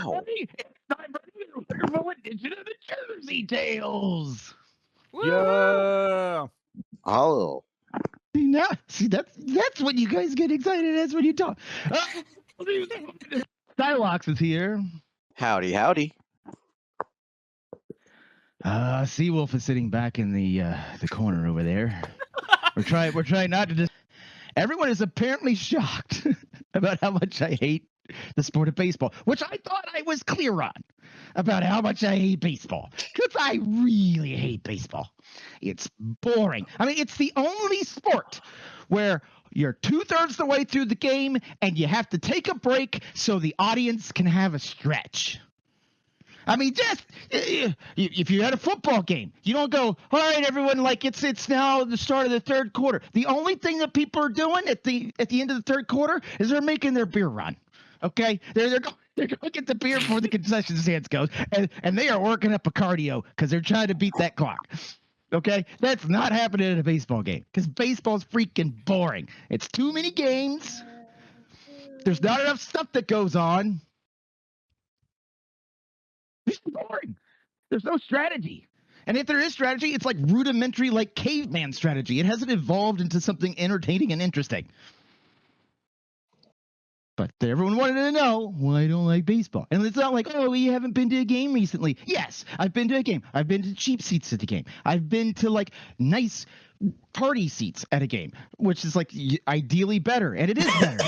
Wow. everybody. It's time for the wonderful edition of the Jersey Tales. Yeah. Oh. See, that's when you guys get excited. That's when you talk. Stylox is here. Howdy, howdy. Seawolf is sitting back in the corner over there. We're trying not to just. Everyone is apparently shocked about how much I hate the sport of baseball, which I thought I was clear on about how much I hate baseball. Because I really hate baseball. It's boring. I mean, it's the only sport where you're 2/3 the way through the game and you have to take a break so the audience can have a stretch. I mean, just if you're at a football game, you don't go, all right, everyone, like it's now the start of the third quarter. The only thing that people are doing at the end of the third quarter is they're making their beer run. Okay, they're going to get the beer before the concession stands goes, and they are working up a cardio because they're trying to beat that clock. Okay, that's not happening at a baseball game because baseball's freaking boring. It's too many games. There's not enough stuff that goes on. It's boring. There's no strategy. And if there is strategy, it's like rudimentary, like caveman strategy. It hasn't evolved into something entertaining and interesting. But everyone wanted to know why I don't like baseball. And it's not like, oh, you haven't been to a game recently. Yes, I've been to a game. I've been to cheap seats at the game. I've been to like nice party seats at a game, which is like ideally better. And it is better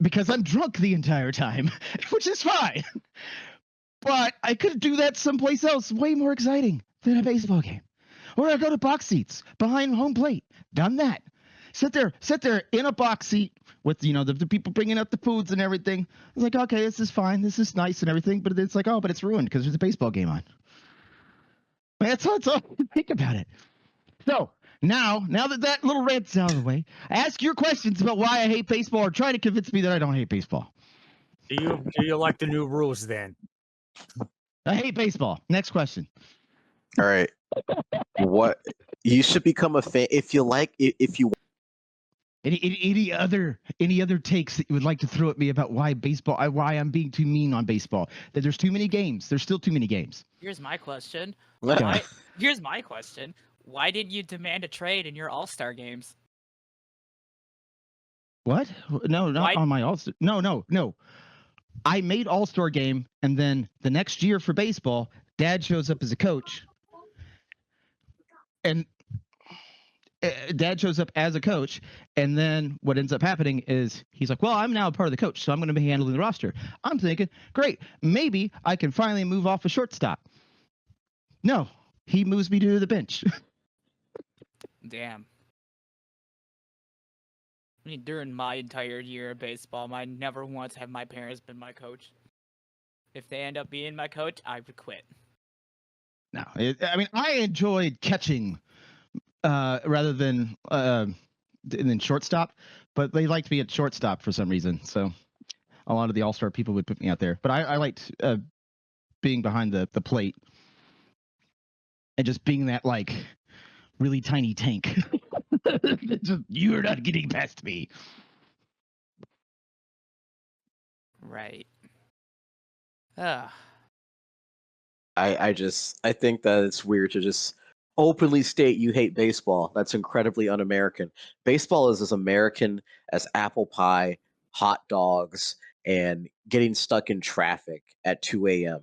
because I'm drunk the entire time, which is fine. But I could do that someplace else way more exciting than a baseball game. Or I go to box seats behind home plate. Done that. Sit there in a box seat with, the people bringing up the foods and everything. It's like, okay, this is fine. This is nice and everything. But it's like, oh, but it's ruined because there's a baseball game on. That's all I think about it. So now that little rant's out of the way, ask your questions about why I hate baseball or try to convince me that I don't hate baseball. Do you like the new rules then? I hate baseball. Next question. All right. What you should become a fan if you Any other takes that you would like to throw at me about why I'm being too mean on baseball? That there's too many games. There's still too many games. Here's my question. Well, Here's my question. Why didn't you demand a trade in your All-Star games? What? No, not Why- on my All-Star. No. I made All-Star game, and then the next year for baseball, Dad shows up as a coach, and Dad shows up as a coach, and then what ends up happening is he's like, well, I'm now a part of the coach, so I'm going to be handling the roster. I'm thinking, great, maybe I can finally move off a shortstop. No, he moves me to the bench. Damn. I mean, during my entire year of baseball, I never once have my parents been my coach. If they end up being my coach, I would quit. No, I enjoyed catching rather than shortstop, but they liked me at shortstop for some reason. So a lot of the All-Star people would put me out there, but I liked being behind the plate and just being that like really tiny tank. Just, you're not getting past me. Right. Ugh. I think that it's weird to just openly state you hate baseball. That's incredibly un-American. Baseball is as American as apple pie, hot dogs, and getting stuck in traffic at 2 a.m.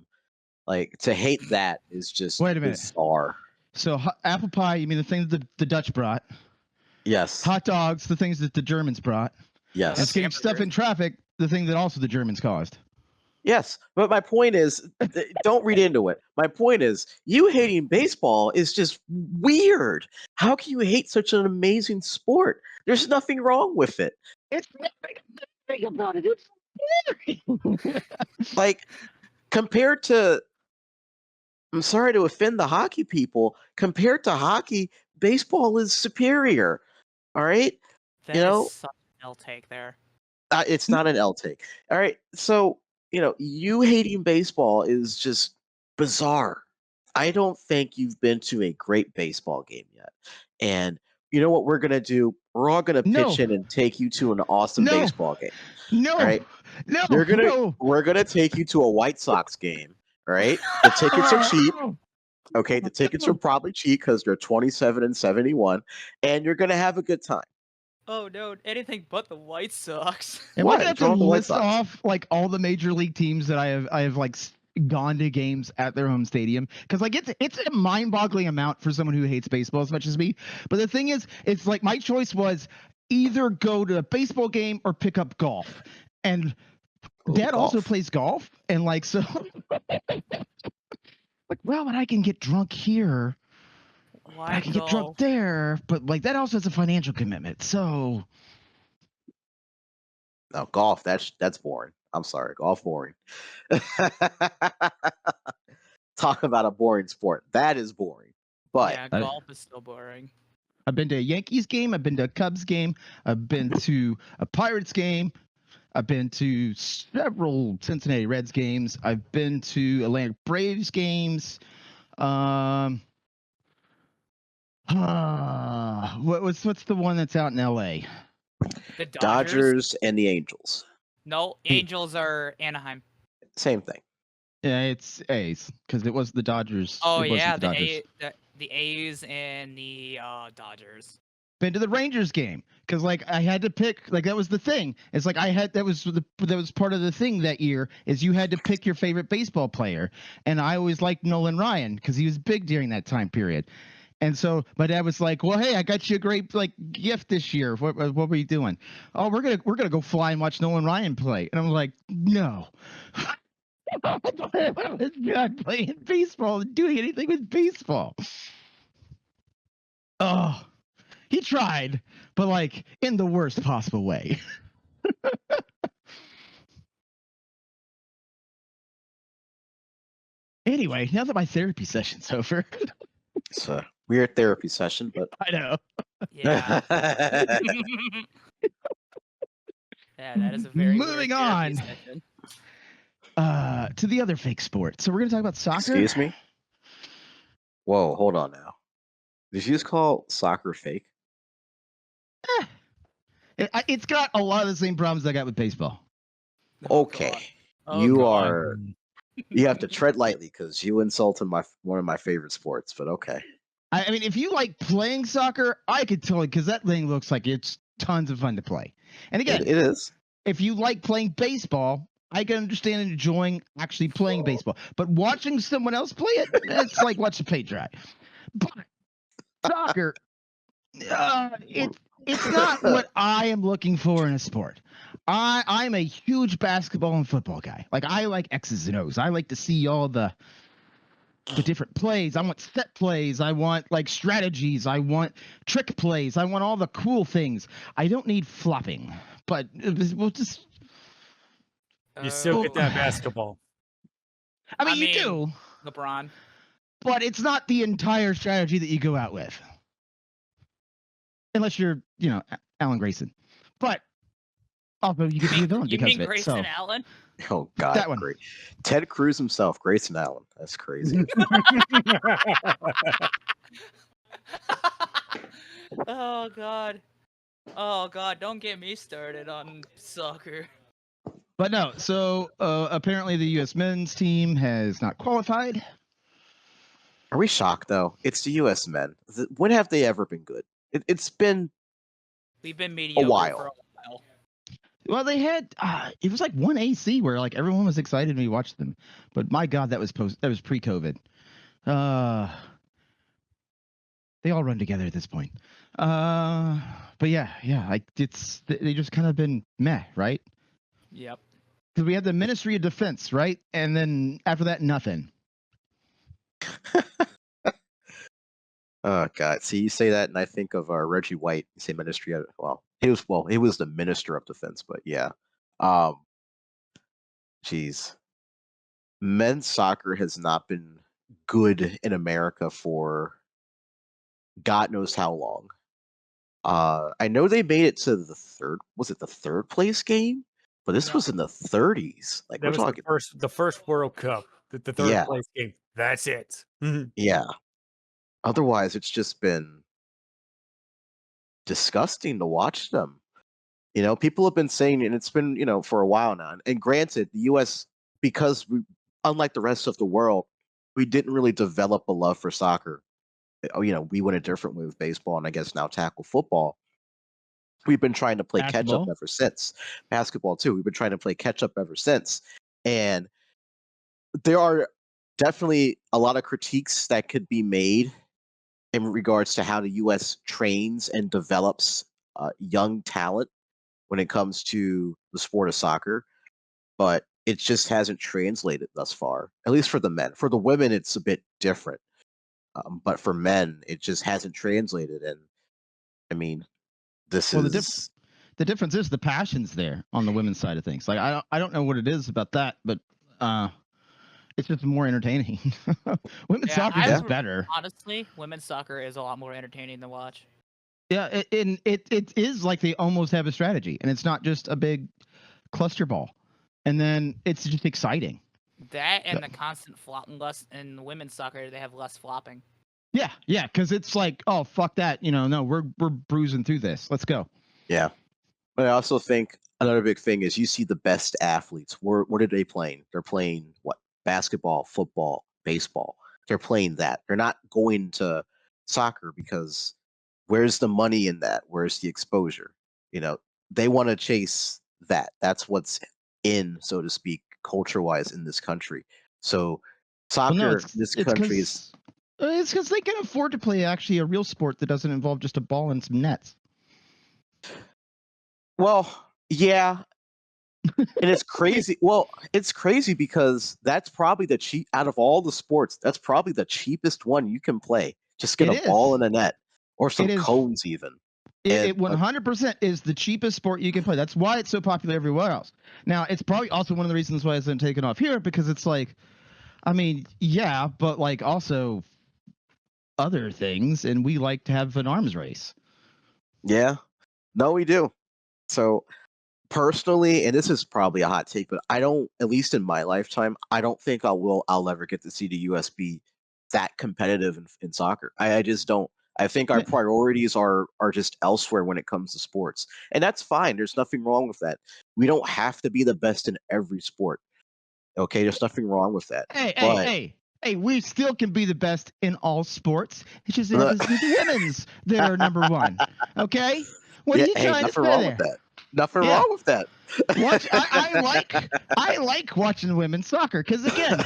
Like, to hate that is just Wait a minute. bizarre. So apple pie, you mean the thing that the Dutch brought? Yes. Hot dogs, the things that the Germans brought. Yes. And getting stuff in traffic, the thing that also the Germans caused. Yes, but my point is, don't read into it. My point is, you hating baseball is just weird. How can you hate such an amazing sport? There's nothing wrong with it. It's nothing about it. It's boring. Like, compared to, I'm sorry to offend the hockey people, compared to hockey, baseball is superior. All right? That is such an L take there. It's not an L take. All right, so you hating baseball is just bizarre. I don't think you've been to a great baseball game yet. And you know what we're going to do? We're all going to pitch in and take you to an awesome baseball game. No. All right? No, We're no. gonna take you to a White Sox game, right? The tickets are cheap. Okay, the tickets are probably cheap because they're 27 and 71, and you're gonna have a good time. Oh no, anything but the White Sox. Am I What? gonna have What's to wrong with the White list Sox? off like all the major league teams that I have like gone to games at their home stadium? Because like it's a mind-boggling amount for someone who hates baseball as much as me. But the thing is, it's like my choice was either go to a baseball game or pick up golf, and Ooh, Dad also golf. plays golf, and like so, like well, but I can get drunk here. Why I can get drunk golf? there, but like that also has a financial commitment. So No, golf. That's boring. I'm sorry, golf boring. Talk about a boring sport. That is boring. But Yeah, I- golf is still boring. I've been to a Yankees game, I've been to a Cubs game, I've been to a Pirates game, I've been to several Cincinnati Reds games, I've been to Atlantic Braves games. What's the one that's out in LA? The Dodgers? Dodgers and the Angels, No, Angels are Anaheim. same thing. Yeah, it's A's because it was the Dodgers. Oh It wasn't yeah, the the Dodgers. the A's and the Dodgers. Been to the Rangers game because like I had to pick, like that was the thing. It's like that was part of the thing that year is you had to pick your favorite baseball player, and I always liked Nolan Ryan because he was big during that time period. And so my dad was like, "Well, hey, I got you a great like gift this year. What were you doing? Oh, we're gonna go fly and watch Nolan Ryan play." And I'm like, "No, I'm not playing baseball and doing anything with baseball." Oh, he tried, but like in the worst possible way. Anyway, now that my therapy session's over, It's a weird therapy session, but I know. Yeah. Yeah, that is a very weird Moving therapy on. session. To the other fake sport. So we're gonna talk about soccer. excuse me. Whoa, hold on now. Did you just call soccer fake? It's got a lot of the same problems I got with baseball. Oh, Okay, God. Oh, you God. are. You have to tread lightly because you insulted one of my favorite sports. But okay. I mean, if you like playing soccer, I could totally because that thing looks like it's tons of fun to play. And again, It is. if you like playing baseball, I can understand enjoying actually playing baseball. But watching someone else play it, it's like watching paint dry. But soccer, it's not what I am looking for in a sport. I'm a huge basketball and football guy. Like I like X's and O's. I like to see all the different plays. I want set plays. I want like strategies. I want trick plays. I want all the cool things. I don't need flopping. But we'll just. You still get that Oh. basketball. I mean, I you mean- do, LeBron. but it's not the entire strategy that you go out with, unless you're, Alan Grayson. But also, you get to be a villain You because mean of it. Grayson So Allen? Oh God, That one. great. Ted Cruz himself, Grayson Allen. That's crazy. Oh God. Oh God, don't get me started on soccer. But no, so apparently the U.S. men's team has not qualified. Are we shocked though? It's the U.S. men. When have they ever been good? It's been We've been mediocre while. for a while. Well, they had it was like one AC where like everyone was excited when we watched them, but my God, that was pre-COVID. They all run together at this point. But yeah, they just kind of been meh, right? Yep. Because we had the Ministry of Defense, right, and then after that, nothing. Oh God! See, you say that, and I think of Reggie White. You say Ministry of he was the Minister of Defense, but yeah. Geez, men's soccer has not been good in America for God knows how long. I know they made it to the third. Was it the third place game? But this No. was in the 30s. Like That we're was talking. the first World Cup, the third Yeah. place game. That's it. Mhm. Yeah. Otherwise, it's just been disgusting to watch them. You know, people have been saying, and it's been, for a while now. And granted, the U.S., because unlike the rest of the world, we didn't really develop a love for soccer. We went a different way with baseball, and I guess now tackle football. We've been trying to play catch up Basketball. ever since. Basketball too. We've been trying to play catch up ever since, and there are definitely a lot of critiques that could be made in regards to how the U.S. trains and develops young talent when it comes to the sport of soccer, but it just hasn't translated thus far, at least for the men. For the women, it's a bit different, but for men, it just hasn't translated. And I mean, this Well, is the difference is the passion's there on the women's side of things. Like I don't know what it is about that, but it's just more entertaining. Women's Yeah, soccer I is would- better. Honestly, women's soccer is a lot more entertaining to watch. Yeah, it is like they almost have a strategy, and it's not just a big cluster ball. And then it's just exciting. That and the constant flopping less in women's soccer, they have less flopping. Yeah, because it's like, oh fuck that, no, we're bruising through this. Let's go. yeah. But I also think another big thing is you see the best athletes. What are they playing? They're playing what? Basketball, football, baseball. They're playing that. They're not going to soccer because where's the money in that? Where's the exposure? They want to chase that. That's what's in, so to speak, culture-wise in this country. So Well, soccer no, in this country is it's because they can afford to play actually a real sport that doesn't involve just a ball and some nets. well, yeah. And it's crazy. Well, it's crazy because that's probably the cheap out of all the sports. That's probably the cheapest one you can play. Just get It a ball is. and a net, or some It is. cones, even. It And, 100% is the cheapest sport you can play. That's why it's so popular everywhere else. Now, it's probably also one of the reasons why it's been taken off here, because it's like, I mean, yeah, but like also other things, and we like to have an arms race. Yeah, no, we do. So personally, and this is probably a hot take, but I don't, at least in my lifetime, I don't think I'll ever get to see the US be that competitive in soccer. I just don't. I think our Yeah. priorities are just elsewhere when it comes to sports, and that's fine. There's nothing wrong with that. We don't have to be the best in every sport. Okay, there's nothing wrong with that. But Hey, we still can be the best in all sports. It's just it The- happens to be the women's that are number one. Okay? What yeah, are you hey, trying to nothing say wrong there? with that. Nothing Yeah. wrong with that. I like watching women's soccer because again,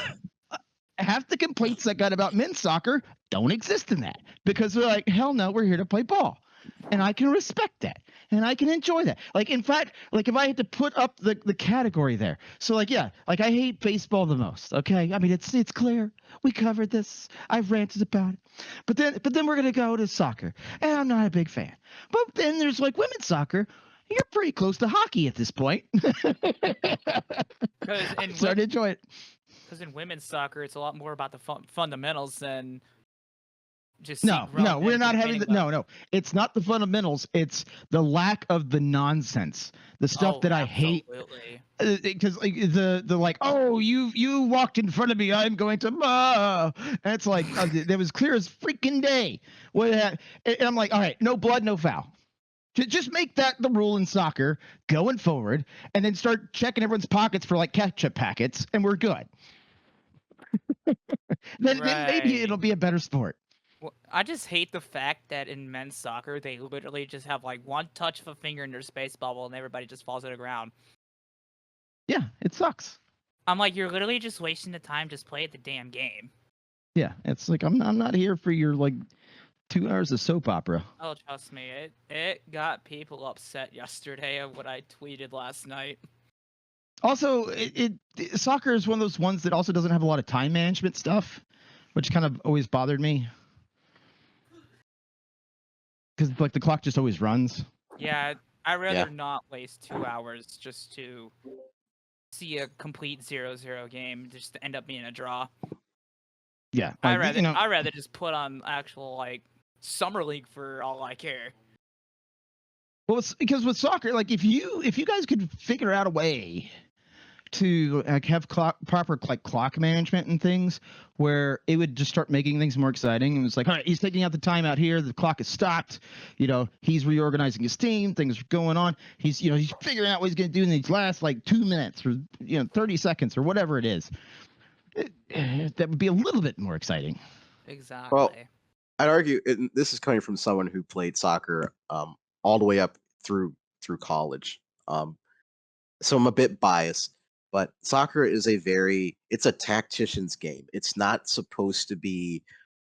half the complaints I got about men's soccer don't exist in that because they're like, hell no, we're here to play ball, and I can respect that and I can enjoy that. Like in fact, like if I had to put up the category there, so like yeah, like I hate baseball the most. Okay, I mean it's clear we covered this. I've ranted about it, but then we're gonna go to soccer, and I'm not a big fan. But then there's like women's soccer. You're pretty close to hockey at this point. Because I'm starting to enjoy it. in women's soccer, it's a lot more about the fundamentals than just No, seeing no, run we're and not having complaining about- no. It's not the fundamentals. It's the lack of the nonsense, the stuff Oh, that I hate. absolutely. Because like the like, oh, you walked in front of me, I'm going to and it's like that was clear as freaking day. And I'm like, all right, no blood, no foul. Just make that the rule in soccer going forward, and then start checking everyone's pockets for like ketchup packets, and we're good. then maybe Right. it'll be a better sport. Well, I just hate the fact that in men's soccer, they literally just have like one touch of a finger in their space bubble and everybody just falls to the ground. Yeah, it sucks. I'm like, you're literally just wasting the time. Just play the damn game. Yeah, it's like I'm not here for your like 2 hours of soap opera. Oh, trust me, it got people upset yesterday of what I tweeted last night. Also, soccer is one of those ones that also doesn't have a lot of time management stuff, which kind of always bothered me. Because like the clock just always runs. Yeah, I'd rather not waste 2 hours just to see a complete 0-0 game, just to end up being a draw. Yeah, I'd like, rather just put on actual like summer league for all I care. Well, it's because with soccer, like if you guys could figure out a way to have proper clock management and things, where it would just start making things more exciting. And it's like, all right, he's taking out the time out here. The clock is stopped. He's reorganizing his team. Things are going on. He's figuring out what he's going to do in these last 2 minutes or 30 seconds or whatever it is. That would be a little bit more exciting. Exactly. I'd argue, and this is coming from someone who played soccer all the way up through college. So I'm a bit biased, but soccer is it's a tactician's game. It's not supposed to be,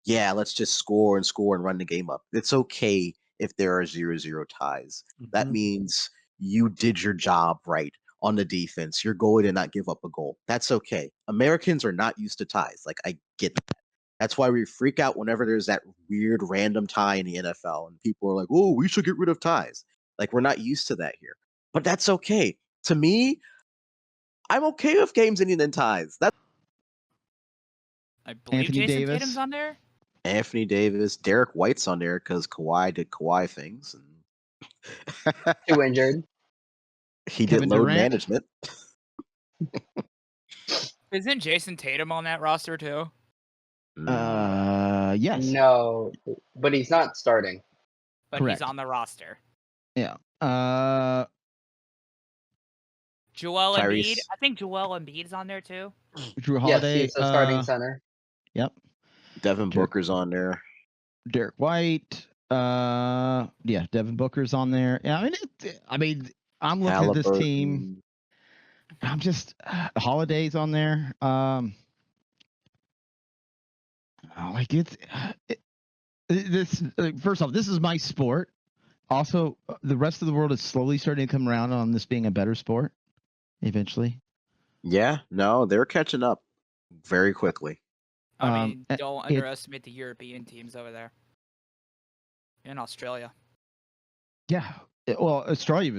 let's just score and run the game up. It's okay if there are 0-0 ties. That Mhm. means you did your job right on the defense. Your goalie did not give up a goal. That's okay. Americans are not used to ties. I get that. That's why we freak out whenever there's that weird random tie in the NFL and people are like, "Oh, we should get rid of ties." We're not used to that here. But that's okay. To me, I'm okay with games ending in ties. That's I believe Anthony Jason Davis. Tatum's on there. Anthony Davis, Derek White's on there because Kawhi did Kawhi things, and 2 injured. he Kevin did load Durant? management. Isn't Jason Tatum on that roster too? Yes. No, but he's not starting. But Correct. he's on the roster. Yeah. Joel Embiid. Tyrese. I think Joel Embiid's on there too. Drew Yes, Holiday. he's the starting center. Yep. Devin Sure. Booker's on there. Derek White. Devin Booker's on there. Yeah, I'm looking at this team. Halliburton. I'm just Holiday's on there. First off, this is my sport. Also, the rest of the world is slowly starting to come around on this being a better sport. Eventually, Yeah, no, they're catching up very quickly. I mean, it- don't underestimate the European teams over there. In Australia. yeah. Well, Australia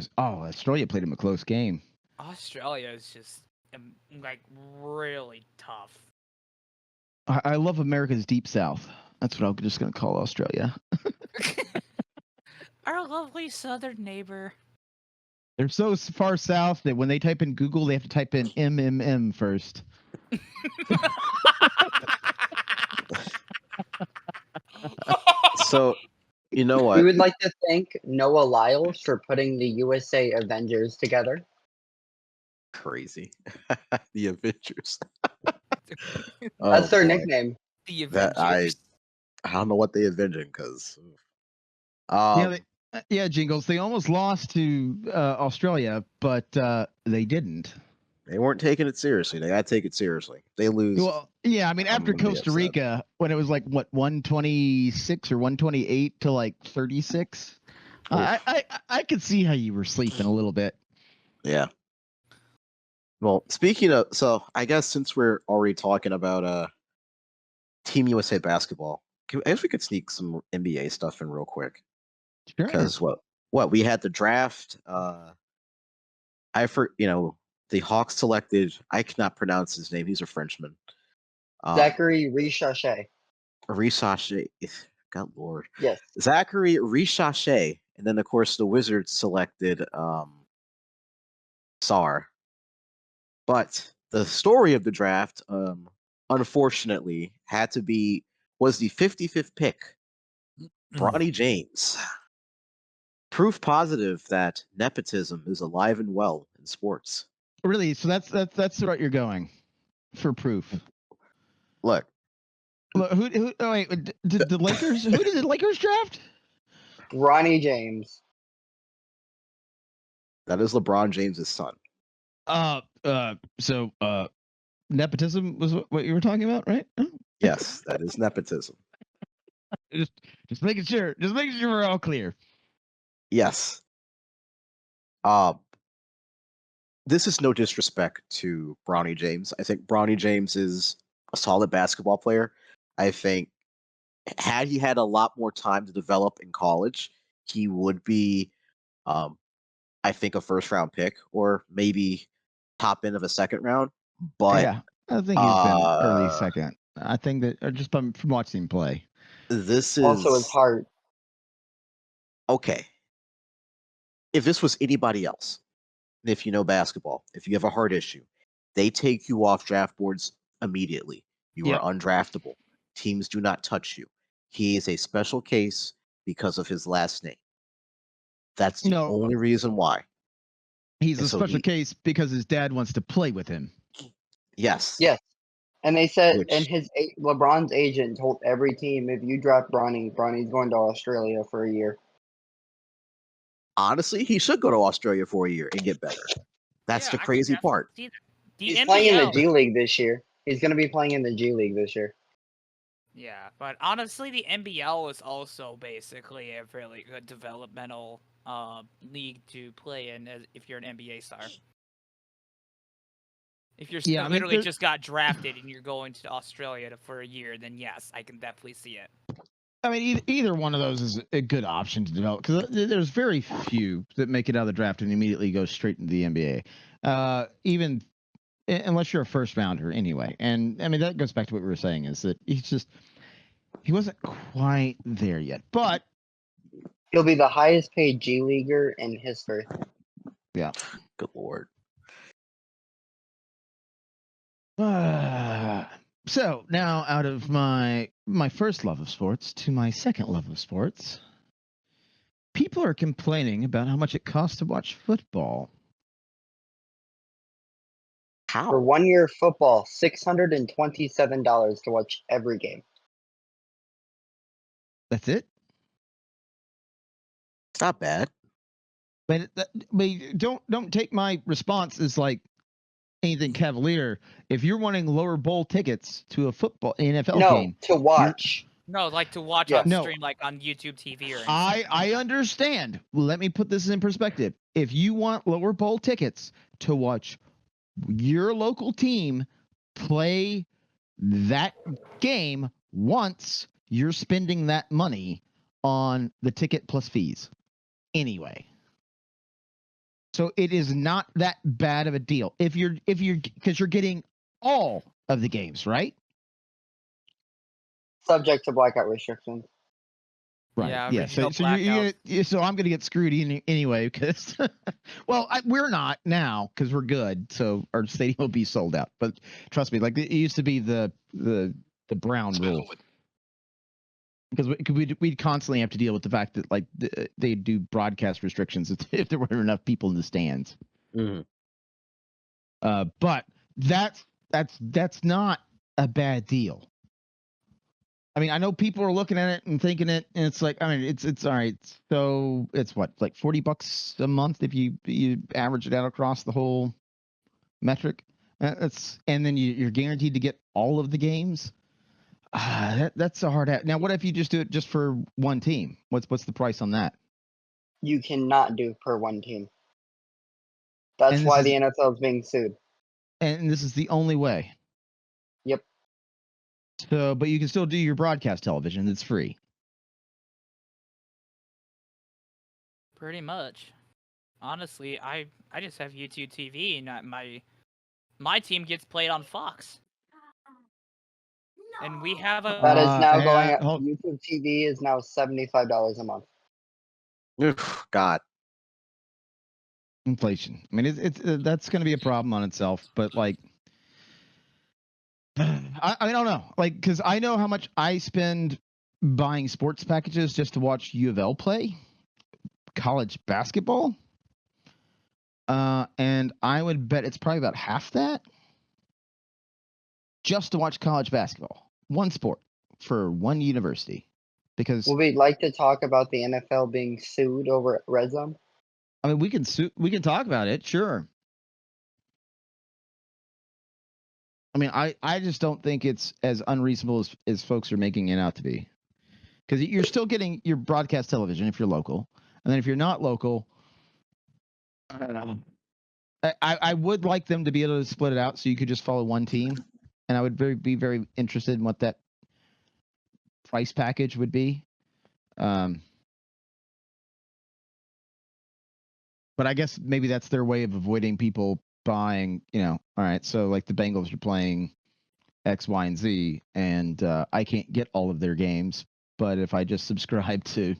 played him a close game. Australia is just really tough. I love America's deep south. That's what I'm just going to call Australia. Our lovely southern neighbor. They're so far south that when they type in Google, they have to type in MMM first. So, you know We what? would like to thank Noah Lyles for putting the USA Avengers together. Crazy. The Avengers. That's their boy. nickname. The That Avengers. I don't know what they avenging because. Jingles. They almost lost to Australia, but they didn't. They weren't taking it seriously. They got to take it seriously. They lose. Well, yeah, after gonna be Costa upset. Rica, when it was 126 or 128 to 36, I could see how you were sleeping a little bit. Yeah. Well, speaking of, so I guess since we're already talking about Team USA basketball, I guess we could sneak some NBA stuff in real quick. Sure. Because what we had the draft. The Hawks selected. I cannot pronounce his name. He's a Frenchman. Zachary Richache. Richache. God Lord. Yes. Zachary Richache, and then of course the Wizards selected Sarr. But the story of the draft, unfortunately, was the 55th pick. Bronny James. Proof positive that nepotism is alive and well in sports. Really? So that's what you're going for proof. Look, Who? Oh wait, did the Lakers? Who did the Lakers draft? Ronnie James. that is LeBron James's son. So nepotism was what you were talking about, right? Yes, that is nepotism. Just making sure. Just making sure we're all clear. Yes. This is no disrespect to Bronny James. I think Bronny James is a solid basketball player. I think had he had a lot more time to develop in college, he would be, I think, a first round pick or maybe top end of a second round. But Yeah, I think he's been early second. I think that just from watching him play. this is Also his heart. okay. If this was anybody else, if you know basketball, if you have a heart issue, They take you off draft boards immediately. You Yep. are undraftable. Teams do not touch you. He is a special case because of his last name. That's the No. only reason why. He's And a so special he- case because his dad wants to play with him. Yes. Yes. And they said, Which- and LeBron's agent told every team, if you draft Bronny's going to Australia for a year. Honestly, he should go to Australia for a year and get better. That's Yeah, the I can crazy definitely part. see that. The He's NBL, playing in the G League this year. He's going to be playing in the G League this year. Yeah, but honestly, the NBL is also basically a really good developmental league to play in if you're an NBA star. If you're Yeah, I mean, literally there- just got drafted and you're going to Australia for a year, then yes, I can definitely see it. I mean, either one of those is a good option to develop because there's very few that make it out of the draft and immediately go straight into the NBA. Even unless you're a first rounder, anyway. And I mean, that goes back to what we were saying is that he wasn't quite there yet. But He'll be the highest paid G Leaguer in history. Good Lord. So now, out of my first love of sports to my second love of sports, people are complaining about how much it costs to watch football. For How? 1 year football, $627 to watch every game. That's it. It's not bad. But don't take my response as like anything cavalier. If you're wanting lower bowl tickets to a football NFL No, game, to watch. No, like to watch Yeah. on No. stream, like on YouTube TV or anything. I understand. Let me put this in perspective. If you want lower bowl tickets to watch your local team play that game once, you're spending that money on the ticket plus fees anyway. So it is not that bad of a deal if you're because you're getting all of the games, right? Subject to blackout restrictions. Right. Yeah, Yeah. So, original so so I'm gonna get screwed anyway because, well, we're not now because we're good. So our stadium will be sold out. But trust me, like it used to be the Brown rule. Because we'd constantly have to deal with the fact that like they do broadcast restrictions if there weren't enough people in the stands. Mhm. But that's not a bad deal. I mean, I know people are looking at it and thinking it, and it's like, I mean, it's all right. So it's what, like $40 a month if you average it out across the whole metric. And then you're guaranteed to get all of the games. That's a hard out. Now, what if you just do it just for one team? What's the price on that? You cannot do per one team. That's And this why is- the NFL is being sued. And this is the only way. Yep. So, but you can still do your broadcast television. It's free. Pretty much. Honestly, I just have YouTube TV and my team gets played on Fox. And we have a That is now yeah, going up. hold- YouTube TV is now $75 a month. Oof, God. Inflation. I mean, it's that's going to be a problem on itself. But like, I don't know. Like, because I know how much I spend buying sports packages just to watch U of L play college basketball. And I would bet it's probably about half that just to watch college basketball, one sport for one university. Because Would we like to talk about the NFL being sued over Red Zone? I mean, we can talk about it, sure. I mean, I just don't think it's as unreasonable as folks are making it out to be. Because you're still getting your broadcast television if you're local. And then if you're not local, I don't know. I would like them to be able to split it out so you could just follow one team. And I would be very interested in what that price package would be. But I guess maybe that's their way of avoiding people buying, all right, so like the Bengals are playing X, Y, and Z, and I can't get all of their games. But if I just subscribe to,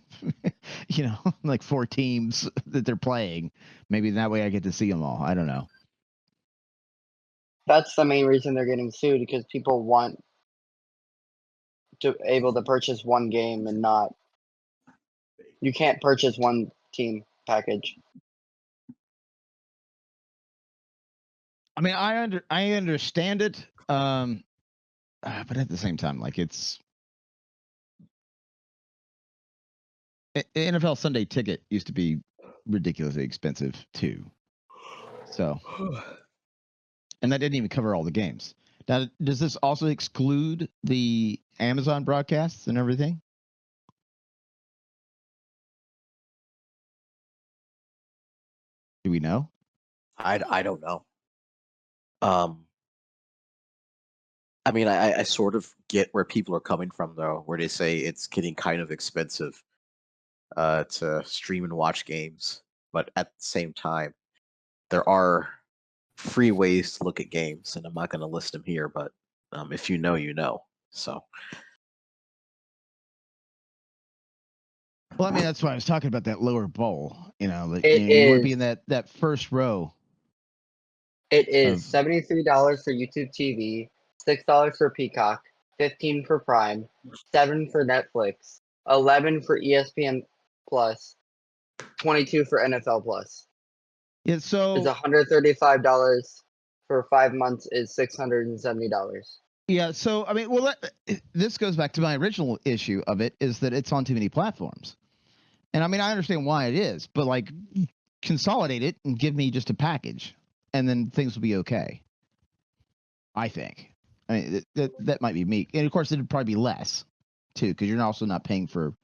like 4 teams that they're playing, maybe that way I get to see them all. I don't know. That's the main reason they're getting sued, because people want to able to purchase one game and not. You can't purchase one team package. I mean, I understand it, but at the same time, like it's NFL Sunday Ticket used to be ridiculously expensive too. So, and that didn't even cover all the games. Now, does this also exclude the Amazon broadcasts and everything? Do we know? I don't know. I mean, I sort of get where people are coming from, though, where they say it's getting kind of expensive to stream and watch games, but at the same time, there are free ways to look at games, and I'm not going to list them here, but if you know, you know. So Well, I mean, that's why I was talking about that lower bowl. You know, like It you want to is- be in that first row. It is Of- $73 for YouTube TV, $6 for Peacock, $15 for Prime, $7 for Netflix, $11 for ESPN Plus, $22 for NFL Plus. Yeah. It's So $135 for 5 months. Is $670. yeah. So I mean, well, this goes back to my original issue of it is that it's on too many platforms, and I mean, I understand why it is, but like, consolidate it and give me just a package, and then things will be okay. I think. I mean, that might be me, and of course, it'd probably be less too, because you're also not paying for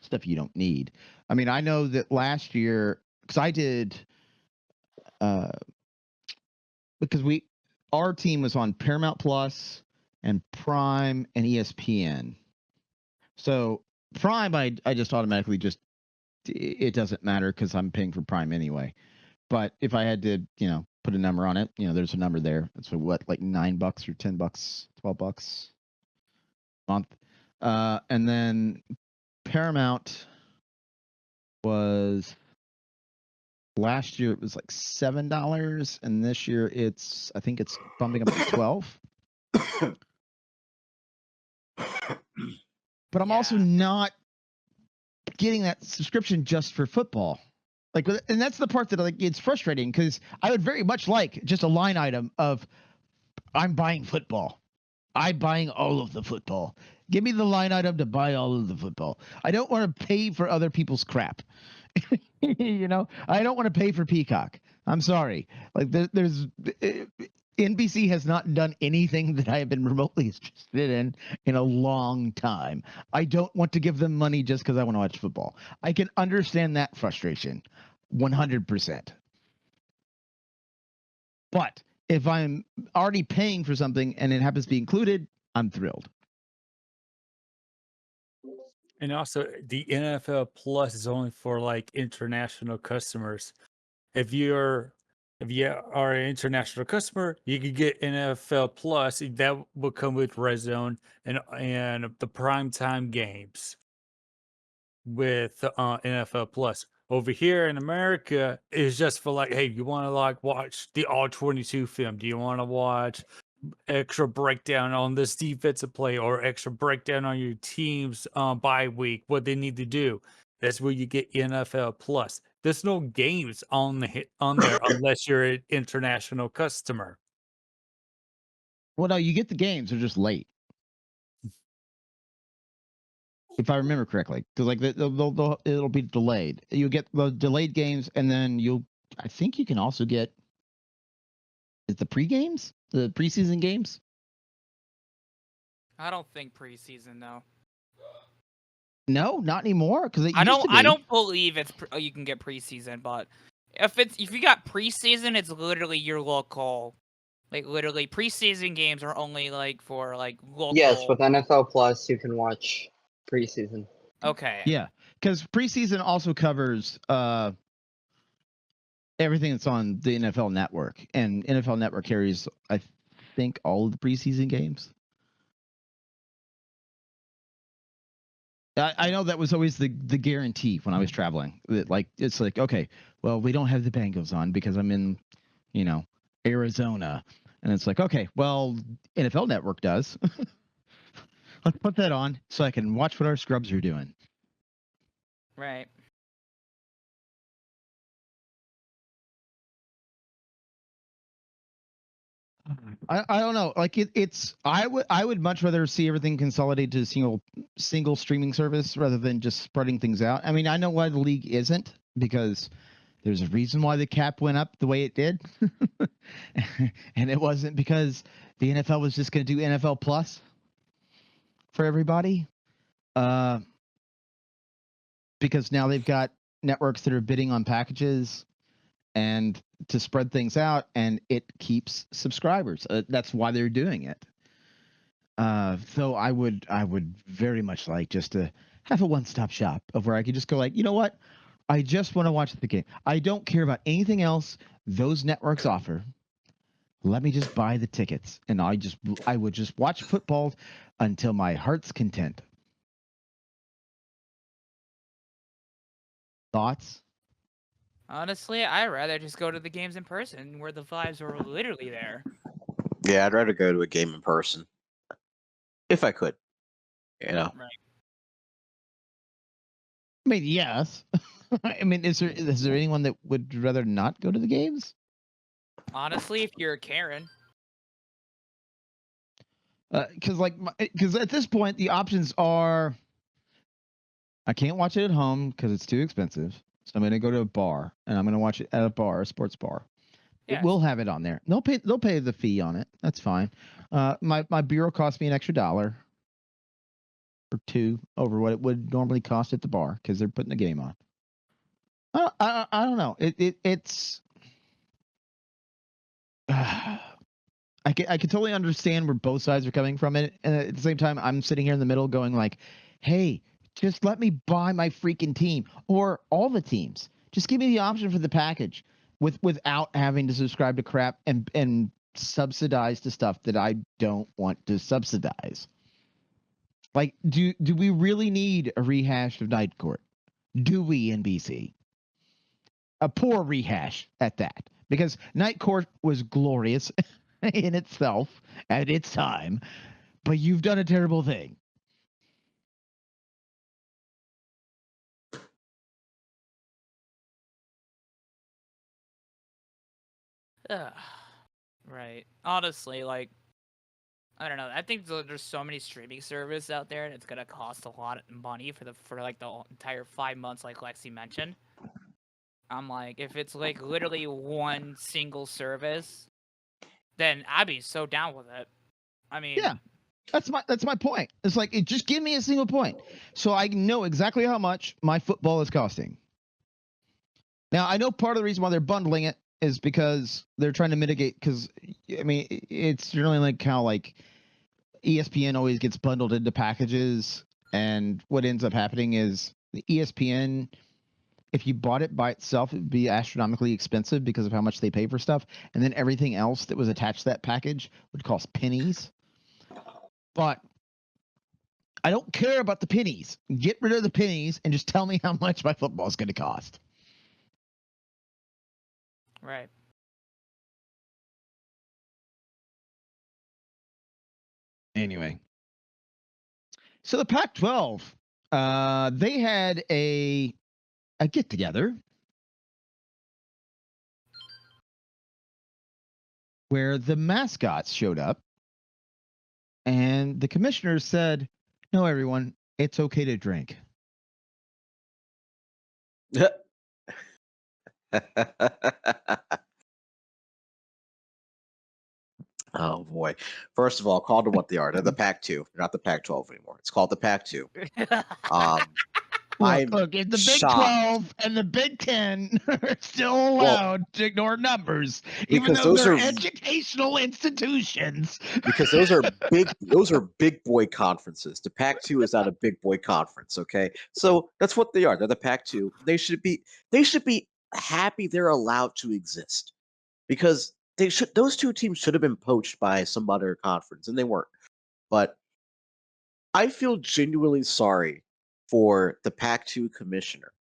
stuff you don't need. I mean, I know that last year, because I did, because our team was on Paramount Plus and Prime and ESPN. So Prime, I just automatically it doesn't matter because I'm paying for Prime anyway. But if I had to, put a number on it, there's a number there. It's what, like $9 or $10, $12 a month. And then Paramount was last year it was like $7, and this year I think it's bumping up to 12. But I'm also Yeah. not getting that subscription just for football. Like, and that's the part that it's frustrating, because I would very much like just a line item of, I'm buying football. I'm buying all of the football. Give me the line item to buy all of the football. I don't want to pay for other people's crap. I don't want to pay for Peacock. I'm sorry. Like there's NBC has not done anything that I have been remotely interested in a long time. I don't want to give them money just because I want to watch football. I can understand that frustration 100%. But if I'm already paying for something and it happens to be included, I'm thrilled. And also, the NFL Plus is only for like international customers. If you are an international customer, you can get NFL Plus. That will come with Red Zone and the primetime games with NFL Plus. Over here in America, it's just for like, hey, you want to like watch the All 22 film? Do you want to watch extra breakdown on this defensive play or extra breakdown on your team's bye week, what they need to do? That's where you get NFL Plus. There's no games on there unless you're an international customer. Well, no, you get the games. They're just late. If I remember correctly, because like it'll be delayed. You get the delayed games, and then I think you can also get the pre-games, the preseason games. I don't think preseason though. No, not anymore. Because I don't believe you can get preseason, but if you got preseason, it's literally your local. Like literally, preseason games are only like for like local. Yes, with NFL Plus, you can watch preseason. Okay. Yeah, because preseason also covers everything that's on the NFL Network, and NFL Network carries, I think, all of the preseason games. I know that was always the guarantee when I was traveling. Like it's like, okay, well, we don't have the Bengals on because I'm in, Arizona, And it's like, okay, well, NFL Network does. Let's put that on so I can watch what our scrubs are doing. Right. I don't know. Like it's I would much rather see everything consolidated to a single streaming service rather than just spreading things out. I mean, I know why the league isn't, because there's a reason why the cap went up the way it did. And it wasn't because the NFL was just going to do NFL Plus for everybody. Because now they've got networks that are bidding on packages and to spread things out, and it keeps subscribers. That's why they're doing it. So I would very much like just to have a one-stop shop of where I could just go like, you know what? I just want to watch the game. I don't care about anything else those networks offer. Let me just buy the tickets, and I would just watch football until my heart's content. Thoughts? Honestly, I'd rather just go to the games in person where the vibes are literally there. Yeah, I'd rather go to a game in person if I could. You know, Right. I mean, yes. I mean, is there anyone that would rather not go to the games? Honestly, if you're a Karen. Because at this point the options are, I can't watch it at home because it's too expensive, so I'm going to go to a bar and I'm going to watch it at a bar, a sports bar. Yes. It will have it on there. They'll pay the fee on it. That's fine. My beer will cost me an extra $1 or $2 over what it would normally cost at the bar because they're putting the game on. I don't know. It's. I can totally understand where both sides are coming from it, and at the same time, I'm sitting here in the middle, going like, "Hey, just let me buy my freaking team or all the teams. Just give me the option for the package, without having to subscribe to crap and subsidize the stuff that I don't want to subsidize." Like, do we really need a rehash of Night Court? Do we, NBC? A poor rehash at that, because Night Court was glorious in itself at its time, but you've done a terrible thing. Ugh. Right. Honestly, like, I don't know. I think there's so many streaming services out there, and it's gonna cost a lot of money for like the entire 5 months, like Lexi mentioned. I'm like, if it's like literally one single service, then I'd be so down with it. I mean, Yeah, that's my point. It's like, just give me a single point, so I know exactly how much my football is costing. Now, I know part of the reason why they're bundling it is because they're trying to mitigate. Because I mean, it's generally like how like ESPN always gets bundled into packages, and what ends up happening is the ESPN, if you bought it by itself, it would be astronomically expensive because of how much they pay for stuff, and then everything else that was attached to that package would cost pennies. But I don't care about the pennies. Get rid of the pennies and just tell me how much my football is going to cost. right. Anyway, so the Pac-12, they had a get together where the mascots showed up, and the commissioner said, "No, everyone, it's okay to drink." Oh boy! First of all, called them what they are. They're the Pac-2. They're not the Pac-12 anymore. It's called the Pac-2. I'm Look, if the Big shocked 12 and the Big 10 are still allowed to ignore numbers, even because though those they're are educational institutions. because those are big boy conferences. The Pac-2 is not a big boy conference. Okay, so that's what they are. They're the Pac-2. They should be happy they're allowed to exist, because those two teams should have been poached by some other conference, and they weren't. But I feel genuinely sorry for the Pac-2 commissioner,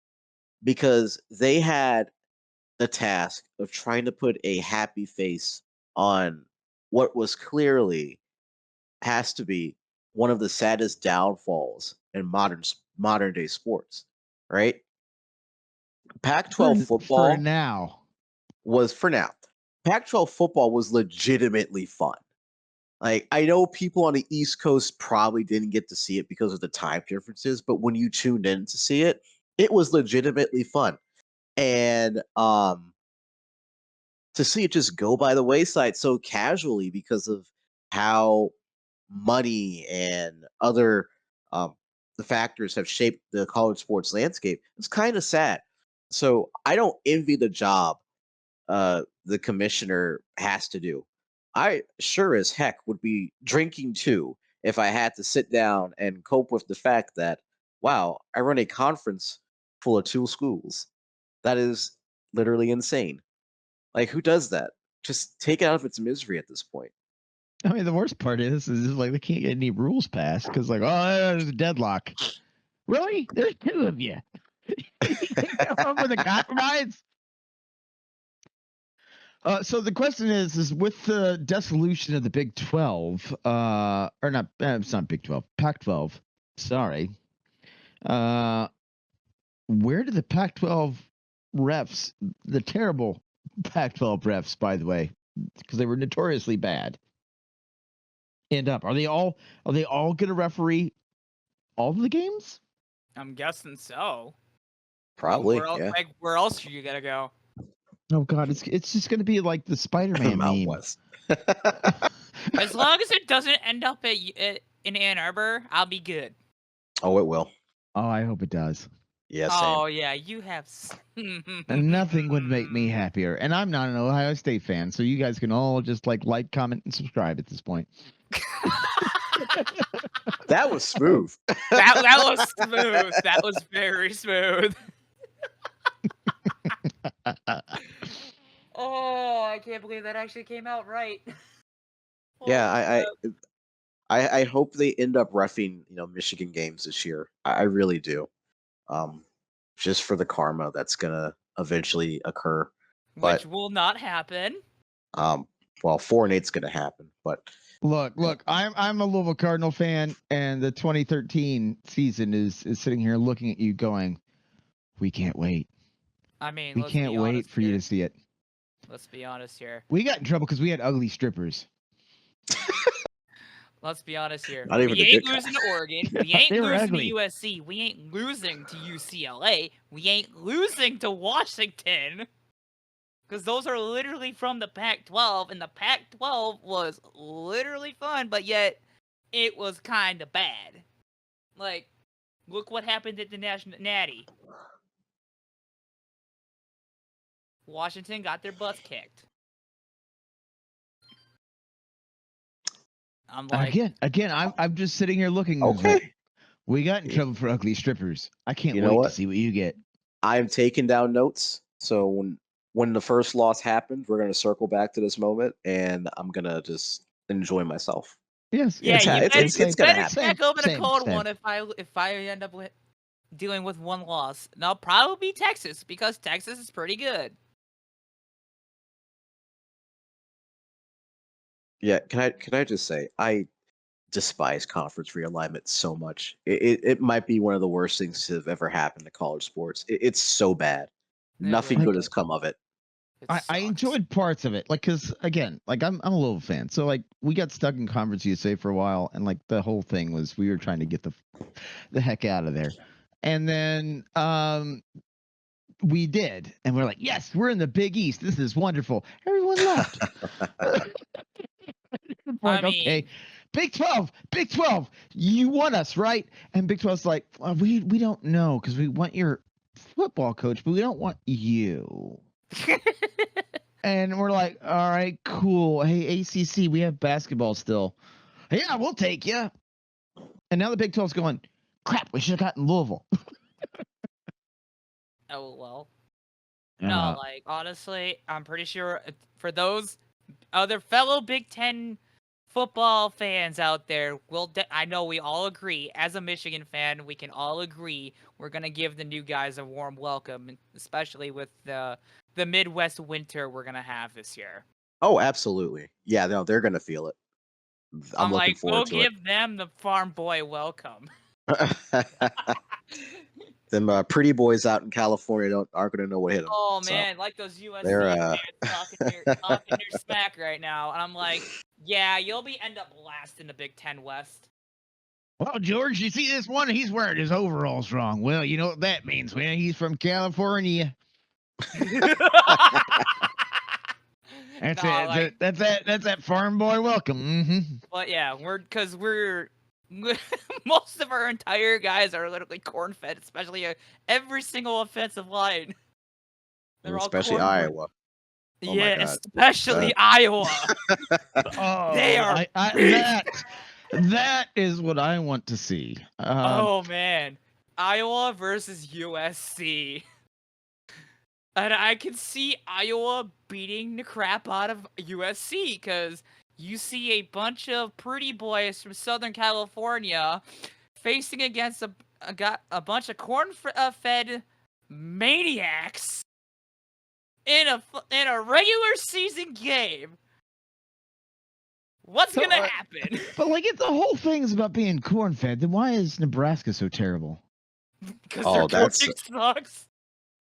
because they had the task of trying to put a happy face on what was clearly has to be one of the saddest downfalls in modern day sports, right? Pac-12 For football now. was for now. Pac-12 football was legitimately fun. Like I know people on the East Coast probably didn't get to see it because of the time differences, but when you tuned in to see it, it was legitimately fun. And to see it just go by the wayside so casually because of how money and other um, the factors have shaped the college sports landscape, it's kind of sad. So I don't envy the job the commissioner has to do. I sure as heck would be drinking too if I had to sit down and cope with the fact that, wow, I run a conference full of two schools. That is literally insane. Like, who does that? Just take it out of its misery at this point. I mean, the worst part is like they can't get any rules passed because, like, there's a deadlock. Really? There's two of you. You can't come up with a compromise? So the question is with the dissolution of the Big 12, or not, it's not Big 12, Pac-12. Sorry. Where did the Pac-12 refs, the terrible Pac-12 refs, by the way, because they were notoriously bad, end up? Are they all going to referee all of the games? I'm guessing so. Probably, Where, yeah. like, where else are you gonna go? Oh God, it's just going to be like the Spider-Man Mountain meme. West. As long as it doesn't end up in Ann Arbor, I'll be good. Oh, it will. Oh, I hope it does. Yeah, same. Oh yeah, you have. And nothing would make me happier. And I'm not an Ohio State fan, so you guys can all just like, comment, and subscribe at this point. That was smooth. That was smooth. That was very smooth. Oh, I can't believe that actually came out right. Yeah, Holy I hope they end up reffing, Michigan games this year. I really do. Just for the karma that's gonna eventually occur. crap. But Which will not happen. well, 4-8's gonna happen, but Look, I'm a Louisville Cardinal fan, and the 2013 season is sitting here looking at you going, we can't wait. I mean, We let's can't be wait honest for you here. to see it. Let's be honest here. We got in trouble because we had ugly strippers. Let's be honest here. Not even We the ain't good losing kind. to Oregon. We ain't They were losing ugly. to USC. We ain't losing to UCLA. We ain't losing to Washington. Because those are literally from the Pac-12, and the Pac-12 was literally fun, but yet it was kind of bad. Like, look what happened at the National Natty. Washington got their butts kicked. I'm like, Again, I'm just sitting here looking. Okay. We got in trouble for ugly strippers. I can't You know wait to what? see what you get. I'm taking down notes. So when the first loss happened, we're gonna circle back to this moment, and I'm gonna just enjoy myself. Yes. yeah, It's you ha- it's- better, it's gonna better happen. check over the Same, cold same. one if I end up dealing with one loss. And I'll probably be Texas, because Texas is pretty good. Yeah, can I just say I despise conference realignment so much. It might be one of the worst things to have ever happened to college sports. It's so bad. Nothing really good does. has come of it. It I sucks. enjoyed parts of it, like, because again, like I'm a Louisville fan, so like we got stuck in Conference USA for a while, and like the whole thing was we were trying to get the heck out of there, and then we did, and we're like, yes, we're in the Big East. This is wonderful. Everyone left. Like, I okay, mean- Big 12, you want us, right? And Big 12's like, well, we don't know because we want your football coach, but we don't want you. And we're like, all right, cool. Hey, ACC, we have basketball still. Yeah, we'll take you. And now the Big 12's going, crap, we should have gotten Louisville. Oh well. No, like honestly, I'm pretty sure for those other fellow Big Ten football fans out there, I know we all agree. As a Michigan fan, we can all agree we're gonna give the new guys a warm welcome, especially with the Midwest winter we're gonna have this year. Oh, absolutely. Yeah, no, they're gonna feel it. I'm looking like, forward to go give them the farm boy welcome. it. Them pretty boys out in California aren't gonna know what hit them. Oh man, like those USC they're, fans talking your smack right now, and I'm like, yeah, you'll end up last in the Big Ten West. Well, George, you see this one? He's wearing his overalls wrong. Well, you know what that means, man. He's from California. That's No, it. like- That's that farm boy welcome. Mm-hmm. But yeah, we're most of our entire guys are literally corn fed, especially every single offensive line. They're all especially corn-fed. Iowa. Oh my Yeah, God. especially Iowa. Oh, They are that is what I want to see. Oh man, Iowa versus USC. And I can see Iowa beating the crap out of USC because you see a bunch of pretty boys from Southern California facing against a bunch of corn-fed maniacs in a regular season game. What's So, gonna happen? But like, if the whole thing is about being corn fed, then why is Nebraska so terrible? Because Oh, their coaching sucks.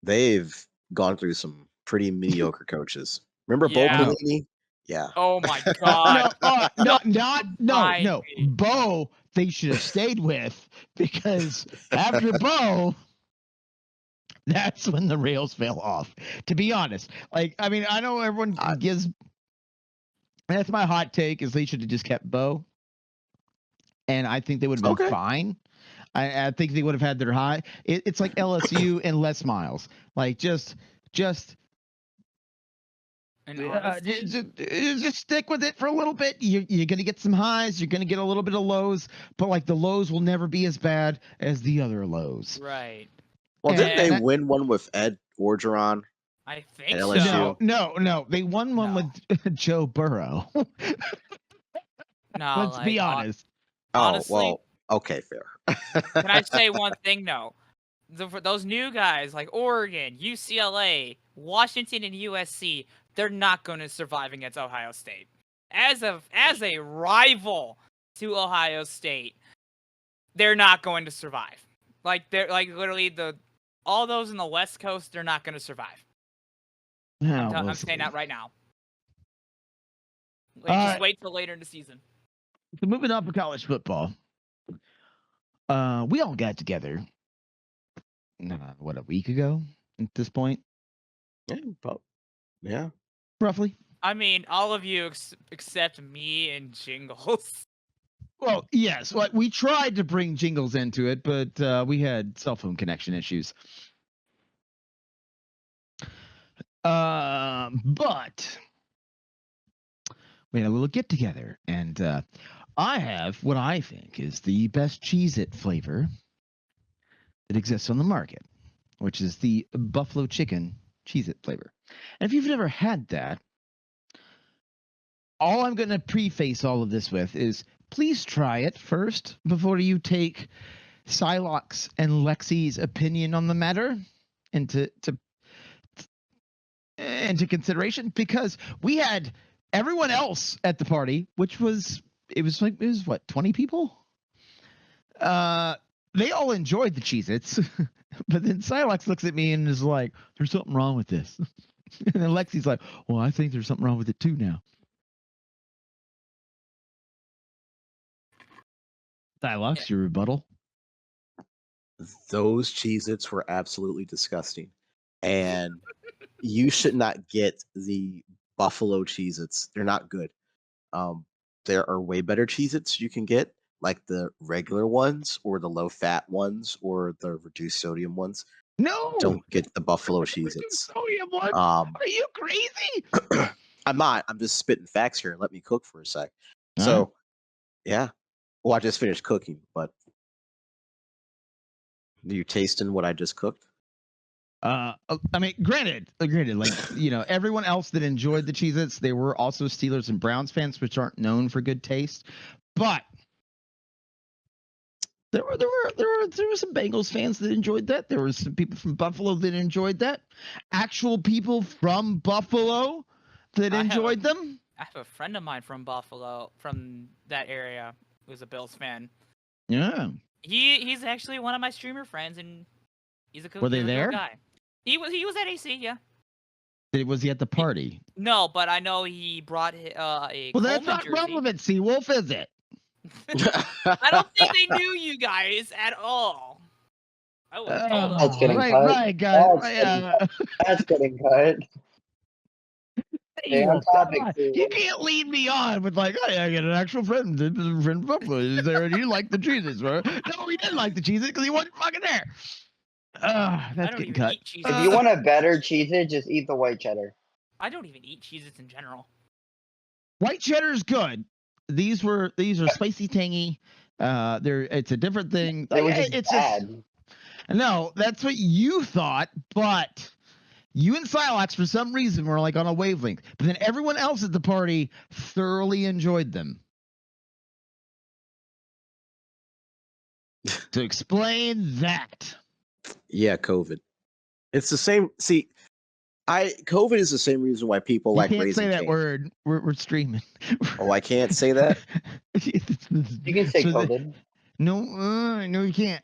They've gone through some pretty mediocre coaches. Remember Yeah. Bo Pelini? Yeah. Oh my god. No. Bo, they should have stayed with, because after Bo, that's when the rails fell off. To be honest, like, I mean, I know everyone gives. That's my hot take: is they should have just kept Bo, and I think they would have been fine. I think they would have had their high. It's like LSU and Les Miles. Like just stick with it for a little bit. You're gonna get some highs. You're gonna get a little bit of lows, but like the lows will never be as bad as the other lows. Right. Well, didn't And they win one with Ed Orgeron? I think At so. LSU? No. They won one with Joe Burrow. No, Let's be honest. Honestly, well, okay, fair. can I say one thing? No. For those new guys like Oregon, UCLA, Washington, and USC, they're not going to survive against Ohio State. As a rival to Ohio State, they're not going to survive. Like they're like literally all those in the West Coast, they're not going to survive. I'm saying that right now. Just wait till later in the season. So moving on for college football, we all got together. What, a week ago at this point? Yeah. Roughly. I mean, all of you except me and Jingles. Well, yes. Like, we tried to bring Jingles into it, but we had cell phone connection issues. But we had a little get together, and I have what I think is the best Cheez-It flavor that exists on the market, which is the buffalo chicken Cheez-It flavor. And if you've never had that, all I'm going to preface all of this with is please try it first before you take Psylocke's and Lexi's opinion on the matter into consideration, because we had everyone else at the party, which was what, 20 people? They all enjoyed the Cheez-Its, but then Psylocke looks at me and is like, there's something wrong with this. And then Lexi's like, well, I think there's something wrong with it too now. Psylocke, your rebuttal? Those Cheez-Its were absolutely disgusting. And you should not get the buffalo Cheez-Its. They're not good. There are way better Cheez-Its you can get, like the regular ones or the low-fat ones or the reduced sodium ones. No! Don't get the buffalo Cheez-Its. Sodium one? Are you crazy? I'm not. I'm just spitting facts here. Let me cook for a sec. All So, right. yeah. Well, I just finished cooking, but are you tasting what I just cooked? I mean, granted, like, you know, everyone else that enjoyed the Cheez-Its, they were also Steelers and Browns fans, which aren't known for good taste. But there were some Bengals fans that enjoyed that. There were some people from Buffalo that enjoyed that. Actual people from Buffalo that I have a- enjoyed them? I have a friend of mine from Buffalo, from that area, who's a Bills fan. Yeah. He's actually one of my streamer friends, and he's a cool, Were they he's a cool there? guy. He was at AC, yeah. Was he at the party? No, but I know he brought a Well, that's Coleman not jersey. relevant, Seawolf, is it? I don't think they knew you guys at all. I was told That's getting right, cut. right, guys. That's getting That's getting cut. Stay on Seawolf, topic, come on. You Seawolf. can't lead me on with like, hey, I got an actual friend. This is a friend Buffalo. Is there? Do you like the cheeses, bro? No, he didn't like the cheeses because he wasn't fucking there. I That's don't getting even cut. eat cheeses. If you want a better Cheez-It, just eat the white cheddar. I don't even eat cheeses in general. White cheddar's good. These are spicy, tangy. It's a different thing. They were Like, just it's bad. no, that's what you thought, but you and Silax for some reason were like on a wavelength. But then everyone else at the party thoroughly enjoyed them. To explain that. Yeah, COVID. It's the same. See, COVID is the same reason why people You like can't Raising say that Cane's. word. We're streaming. Oh, I can't say that. You can say So the- COVID. No, you can't.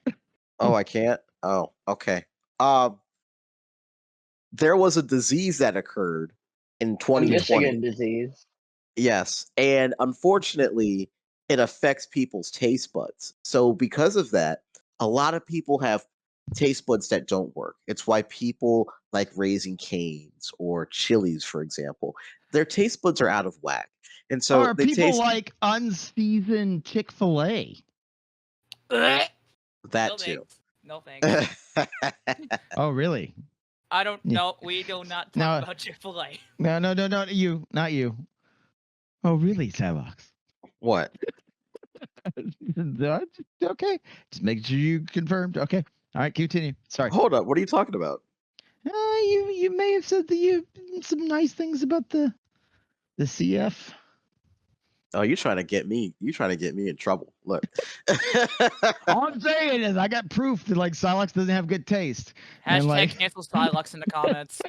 Oh, I can't. Oh, okay. There was a disease that occurred in The 2020. Michigan disease. Yes, and unfortunately, it affects people's taste buds. So because of that, a lot of people have taste buds that don't work. It's why people like Raising Cane's or Chili's, for example. Their taste buds are out of whack, and so Or they people taste like unseasoned Chick-fil-A. that No too. thanks. No thanks. Oh, really? I don't Yeah. know. We do not talk No. about Chick-fil-A. No, not you. Not you. Oh, really, Silox? What? Okay. Just making sure you confirmed. Okay. All right, continue. Sorry. Hold up. What are you talking about? You may have said that you some nice things about the CF. Oh, you're trying to get me. You're trying to get me in trouble. Look. All I'm saying is I got proof that like Silox doesn't have good taste. And, Hashtag like- cancel Stylux in the comments.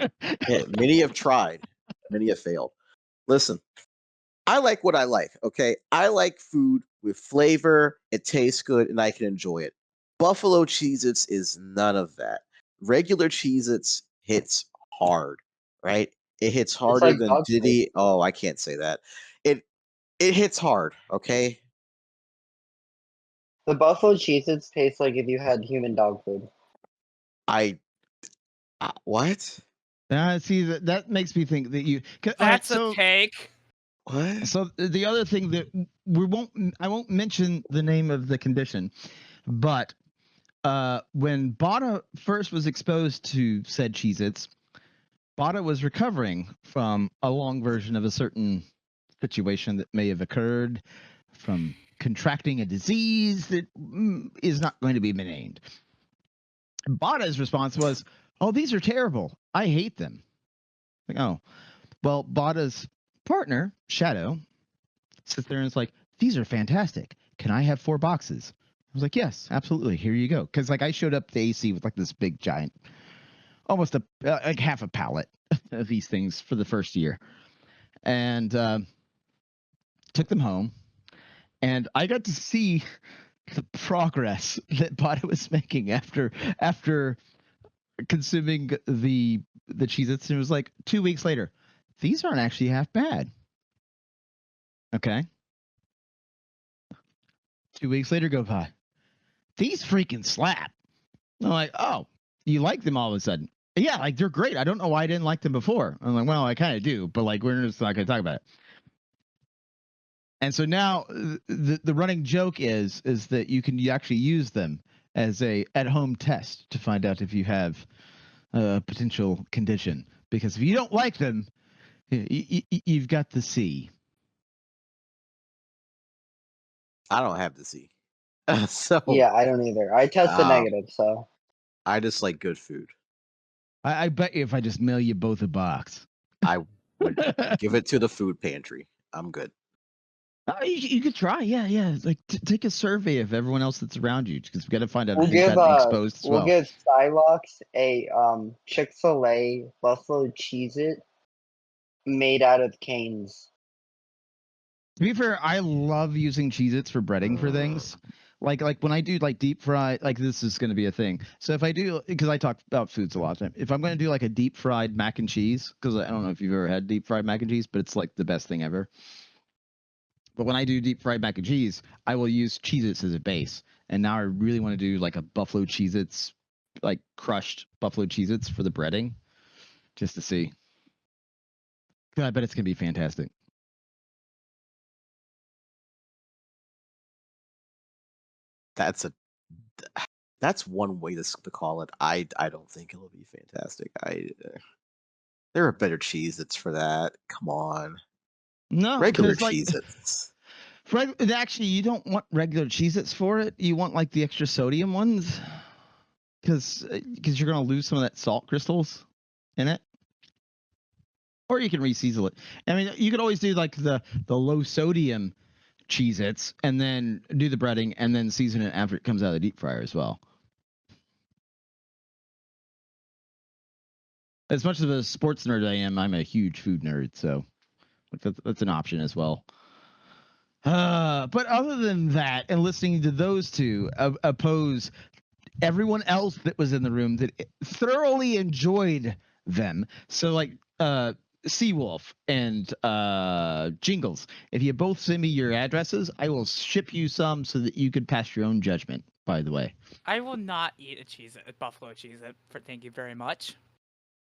Yeah, many have tried. Many have failed. Listen, I like what I like. Okay, I like food with flavor. It tastes good, and I can enjoy it. Buffalo Cheez-Its is none of that. Regular Cheez-Its hits hard, right? It hits harder like than dog food. Diddy. Oh, I can't say that. It hits hard. Okay. The Buffalo Cheez-Its taste like if you had human dog food. What? See that makes me think that you. That's a take. What? So the other thing that I won't mention the name of the condition, but when Bada first was exposed to said Cheez-Its, Bada was recovering from a long version of a certain situation that may have occurred from contracting a disease that is not going to be named. Bada's response was, "Oh, these are terrible. I hate them." Like, oh, well, Bada's partner, Shadow, sits there and is like, "These are fantastic. Can I have 4 boxes?" I was like, "Yes, absolutely. Here you go." Because like I showed up to AC with like this big giant, almost like half a pallet of these things for the first year, and took them home, and I got to see the progress that Bada was making after consuming the Cheez-Its. And it was like 2 weeks later, these aren't actually half bad. Okay. 2 weeks later go by. These freaking slap. I'm like, oh, you like them all of a sudden. Yeah, like they're great. I don't know why I didn't like them before. I'm like, well, I kind of do, but like we're just not going to talk about it. And so now the running joke is that you can actually use them as a at-home test to find out if you have a potential condition. Because if you don't like them, you've got the C. I don't have the C. So Yeah, I don't either. I tested Um, negative, so I just like good food. I bet you if I just mail you both a box. I would give it to the food pantry. I'm good. Oh, you could try, yeah. Like take a survey of everyone else that's around you because we got to find out we'll if you've give gotten exposed as we'll well. give Stylox a Chick-fil-A Buffalo Cheez-It made out of canes. To be fair, I love using Cheez-Its for breading for things. Like when I do like deep fry, like this is going to be a thing. So if I do, because I talk about foods a lot, if I'm going to do like a deep fried mac and cheese, because I don't know if you've ever had deep fried mac and cheese, but it's like the best thing ever. But when I do deep fried mac and cheese, I will use Cheez-Its as a base. And now I really want to do like a buffalo Cheez-Its, like crushed buffalo Cheez-Its for the breading, just to see. I bet it's going to be fantastic. That's one way to call it. I don't think it'll be fantastic. There are better Cheez-Its for that. Come on, No, regular because like Cheez-Its. actually, you don't want regular Cheez-Its for it. You want like the extra sodium ones, because you're gonna lose some of that salt crystals in it. Or you can reseasonal it. I mean, you could always do like the low sodium Cheez-Its and then do the breading and then season it after it comes out of the deep fryer as well. As much of a sports nerd I am, I'm a huge food nerd, so that's an option as well. But other than that, and listening to those two oppose everyone else that was in the room that thoroughly enjoyed them. So like Seawolf and Jingles, if you both send me your addresses, I will ship you some so that you could pass your own judgment, by the way. I will not eat a buffalo Cheez-It. Thank you very much.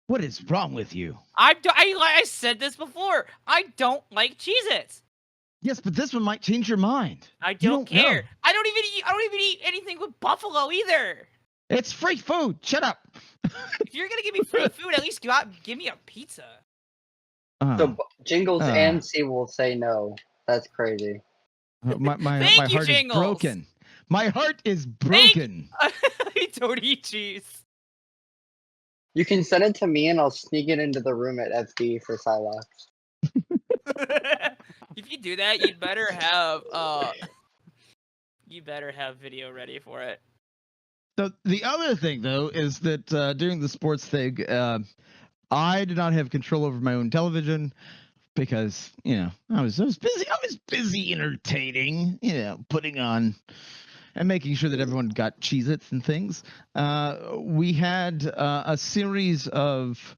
What is wrong with you? I said this before. I don't like Cheez-Its. Yes, but this one might change your mind. I You don't care. know. I don't even eat anything with buffalo either. It's free food. Shut up. If you're gonna give me free food, at least give me a pizza. So Jingles Uh. and Seawolf say no. That's crazy. My Thank my you, heart Jingles. is broken. My heart is broken. I don't eat cheese. You can send it to me and I'll sneak it into the room at FD for Psylocke. If you do that, you'd better have video ready for it. So the other thing, though, is that during the sports thing, I did not have control over my own television because I was busy. I was busy entertaining, putting on and making sure that everyone got Cheez-Its and things. We had a series of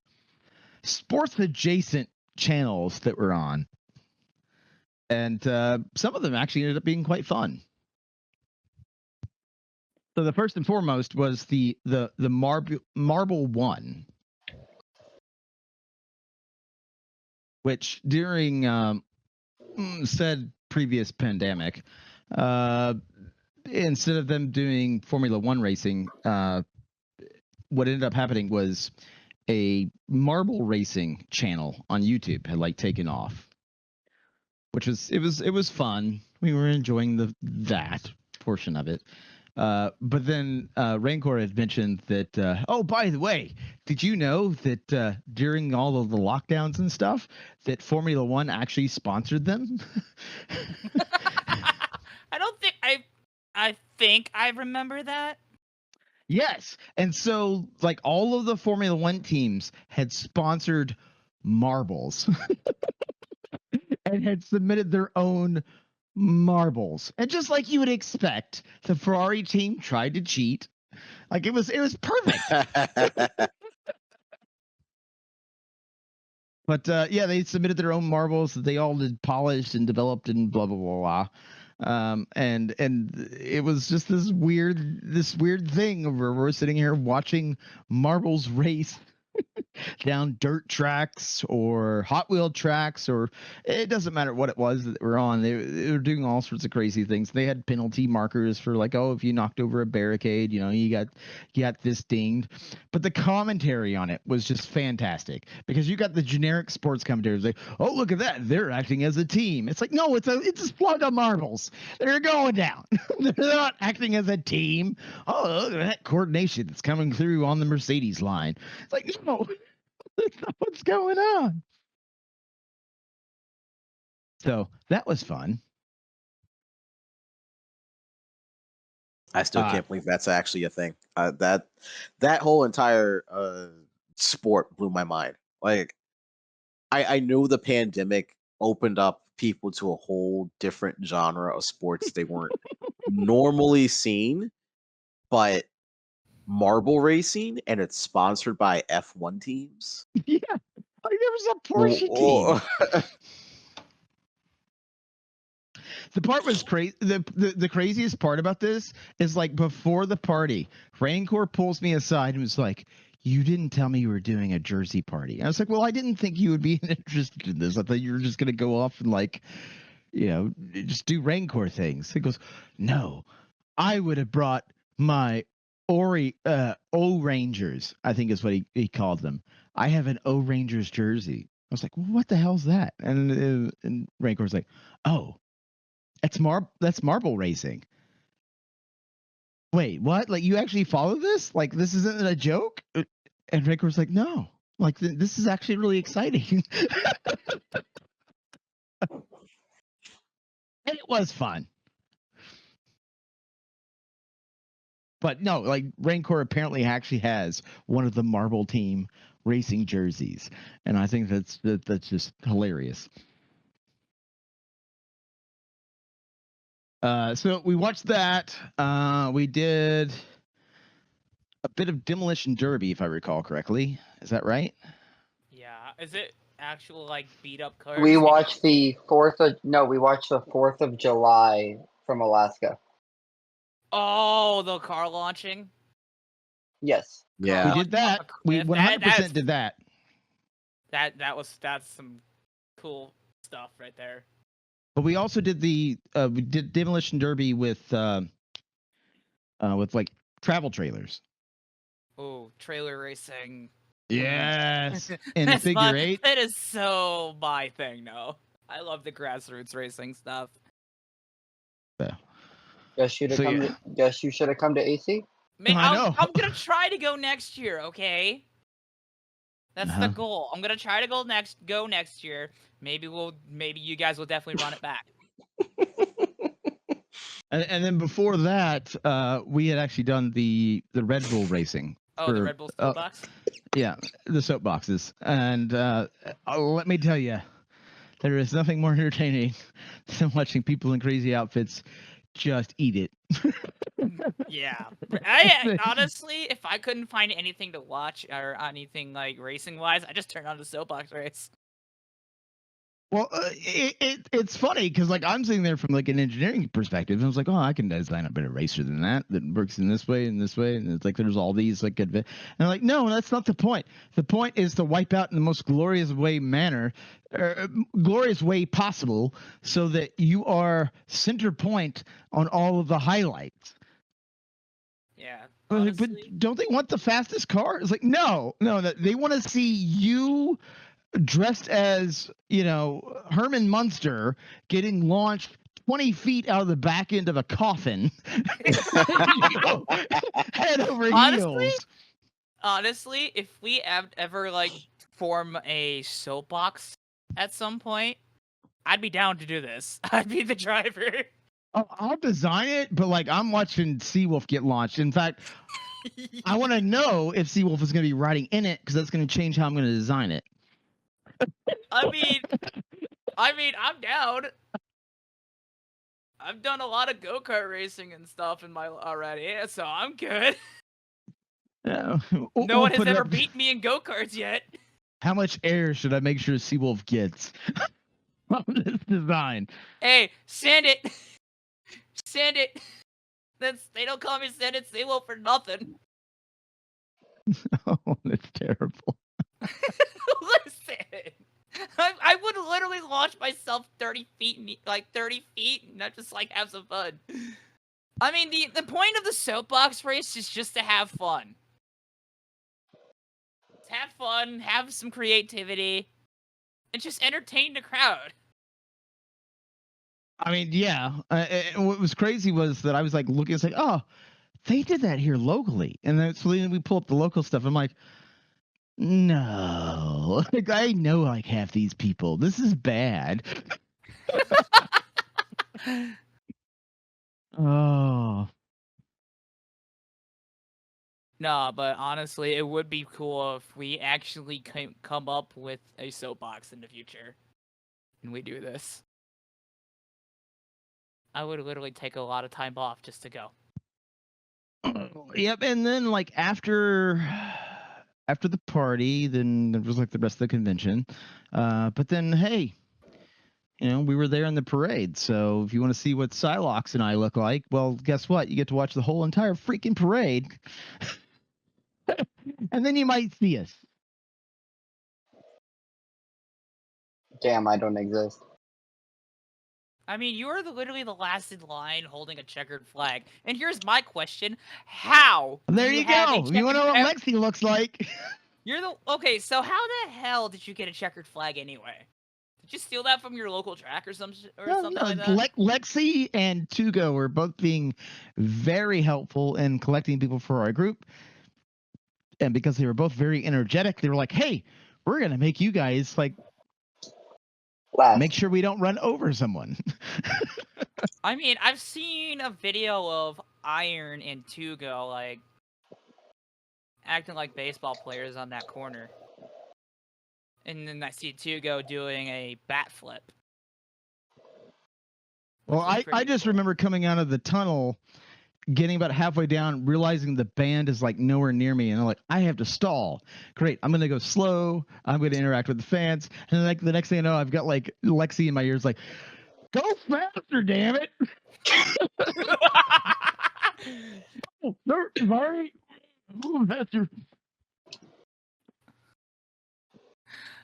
sports adjacent channels that were on, and some of them actually ended up being quite fun. So the first and foremost was the Marble One, which during said previous pandemic, instead of them doing Formula One racing, what ended up happening was a marble racing channel on YouTube had taken off, which was fun. We were enjoying that portion of it. But then Rancor had mentioned that, oh, by the way, did you know that during all of the lockdowns and stuff, that Formula One actually sponsored them? I think I remember that. Yes. And so, all of the Formula One teams had sponsored marbles and had submitted their own marbles, and just like you would expect, the Ferrari team tried to cheat. It was perfect. But yeah, they submitted their own marbles that they all did polished and developed and blah blah blah blah. And it was just this weird thing where we're sitting here watching marbles race down dirt tracks or Hot Wheel tracks, or it doesn't matter what it was that we're on. They were doing all sorts of crazy things. They had penalty markers for if you knocked over a barricade, you got this dinged. But the commentary on it was just fantastic, because you got the generic sports commentators like, oh, look at that, they're acting as a team. It's like, no, it's a splug of marbles. They're going down. They're not acting as a team. Oh, look at that coordination that's coming through on the Mercedes line. It's like, no. That's not what's going on. So that was fun. I still can't believe that's actually a thing. That whole entire sport blew my mind. I know the pandemic opened up people to a whole different genre of sports they weren't normally seen, but marble racing and it's sponsored by F1 teams. Yeah, like there was a Porsche team. The part was crazy. The craziest part about this is like before the party, Rancor pulls me aside and was like, "You didn't tell me you were doing a jersey party." I was like, "Well, I didn't think you would be interested in this. I thought you were just gonna go off and like, just do Rancor things." He goes, "No, I would have brought my O Rangers, I think is what he called them. I have an O Rangers jersey." I was like, well, "What the hell's that?" And Rancor's like, "Oh, that's marble racing." Wait, what? Like you actually follow this? Like this isn't a joke? And Rancor's like, "No, like this is actually really exciting." And it was fun. But no, like Rancor apparently actually has one of the Marble Team racing jerseys, and I think that's just hilarious. So we watched that. We did a bit of Demolition Derby, if I recall correctly. Is that right? Yeah. Is it actual like beat up cars? We watched the 4th of July from Alaska. Oh, the car launching. Yes. Yeah. We did that. We 100% did that. That's some cool stuff right there. But we also did we did Demolition Derby with like travel trailers. Oh, trailer racing. Yes. And That's figure my- eight. That is so my thing, though. I love the grassroots racing stuff. Guess you should have come to AC. Man, I know. I'm gonna try to go next year. Okay. That's the Uh-huh. goal. I'm gonna try to go next year. Maybe you guys will definitely run it back. And then before that, we had actually done the Red Bull racing. Oh, the Red Bull Soapbox. Yeah, the soapboxes. And let me tell you, there is nothing more entertaining than watching people in crazy outfits just eat it. Yeah. I honestly, if I couldn't find anything to watch or anything like racing wise, I just turned on the soapbox race. Well, it's funny because like I'm sitting there from like an engineering perspective, and I was like, oh, I can design a better racer than that works in this way and this way, and it's like there's all these like and I'm like, no, that's not the point. The point is to wipe out in the most glorious way possible, so that you are center point on all of the highlights. Yeah. But Honestly, don't they want the fastest car? It's like no, they want to see you dressed as, Herman Munster getting launched 20 feet out of the back end of a coffin. Head over heels. honestly, if we ever like form a soapbox at some point, I'd be down to do this. I'd be the driver. I'll design it, but like I'm watching Seawolf get launched. In fact, I want to know if Seawolf is going to be riding in it, because that's going to change how I'm going to design it. I mean, I'm down. I've done a lot of go-kart racing and stuff in my already, so I'm good. No one has ever beat me in go-karts yet. How much air should I make sure Seawolf gets on this design? Hey, send it. Send it. They don't call me Send It Seawolf for nothing. Oh, that's terrible. Listen, I would literally launch myself 30 feet, like 30 feet, and not just like have some fun. I mean, the point of the soapbox race is just to have fun. Have fun, have some creativity, and just entertain the crowd. I mean, yeah. And what was crazy was that I was like looking, it's like, oh, they did that here locally. And then so then we pull up the local stuff. I'm like, no, like I know like half these people. This is bad. Oh. No, but honestly, it would be cool if we actually come up with a soapbox in the future, and we do this. I would literally take a lot of time off just to go. Yep, and then like after the party, then there was like the rest of the convention. But then hey, we were there in the parade. So if you want to see what Psylocke and I look like, well, guess what? You get to watch the whole entire freaking parade. And then you might see us. Damn, I don't exist. I mean, you are literally the last in line holding a checkered flag. And here's my question: how? There do you have a go. You want to know checkered- what Lexi looks like? You're the okay. So how the hell did you get a checkered flag anyway? Did you steal that from your local track or something like that? Lexi and Tugo were both being very helpful in collecting people for our group. And because they were both very energetic, they were like, hey, we're going to make you guys like Last. make sure we don't run over someone. I mean, I've seen a video of Iron and Tugo like acting like baseball players on that corner. And then I see Tugo doing a bat flip. Well, which is I pretty just cool. remember coming out of the tunnel, getting about halfway down, realizing the band is like nowhere near me, and I'm like, I have to stall. Great, I'm gonna go slow. I'm gonna interact with the fans, and then like the next thing I know, I've got like Lexi in my ears, like, go faster, damn it! Oh, sorry, move faster.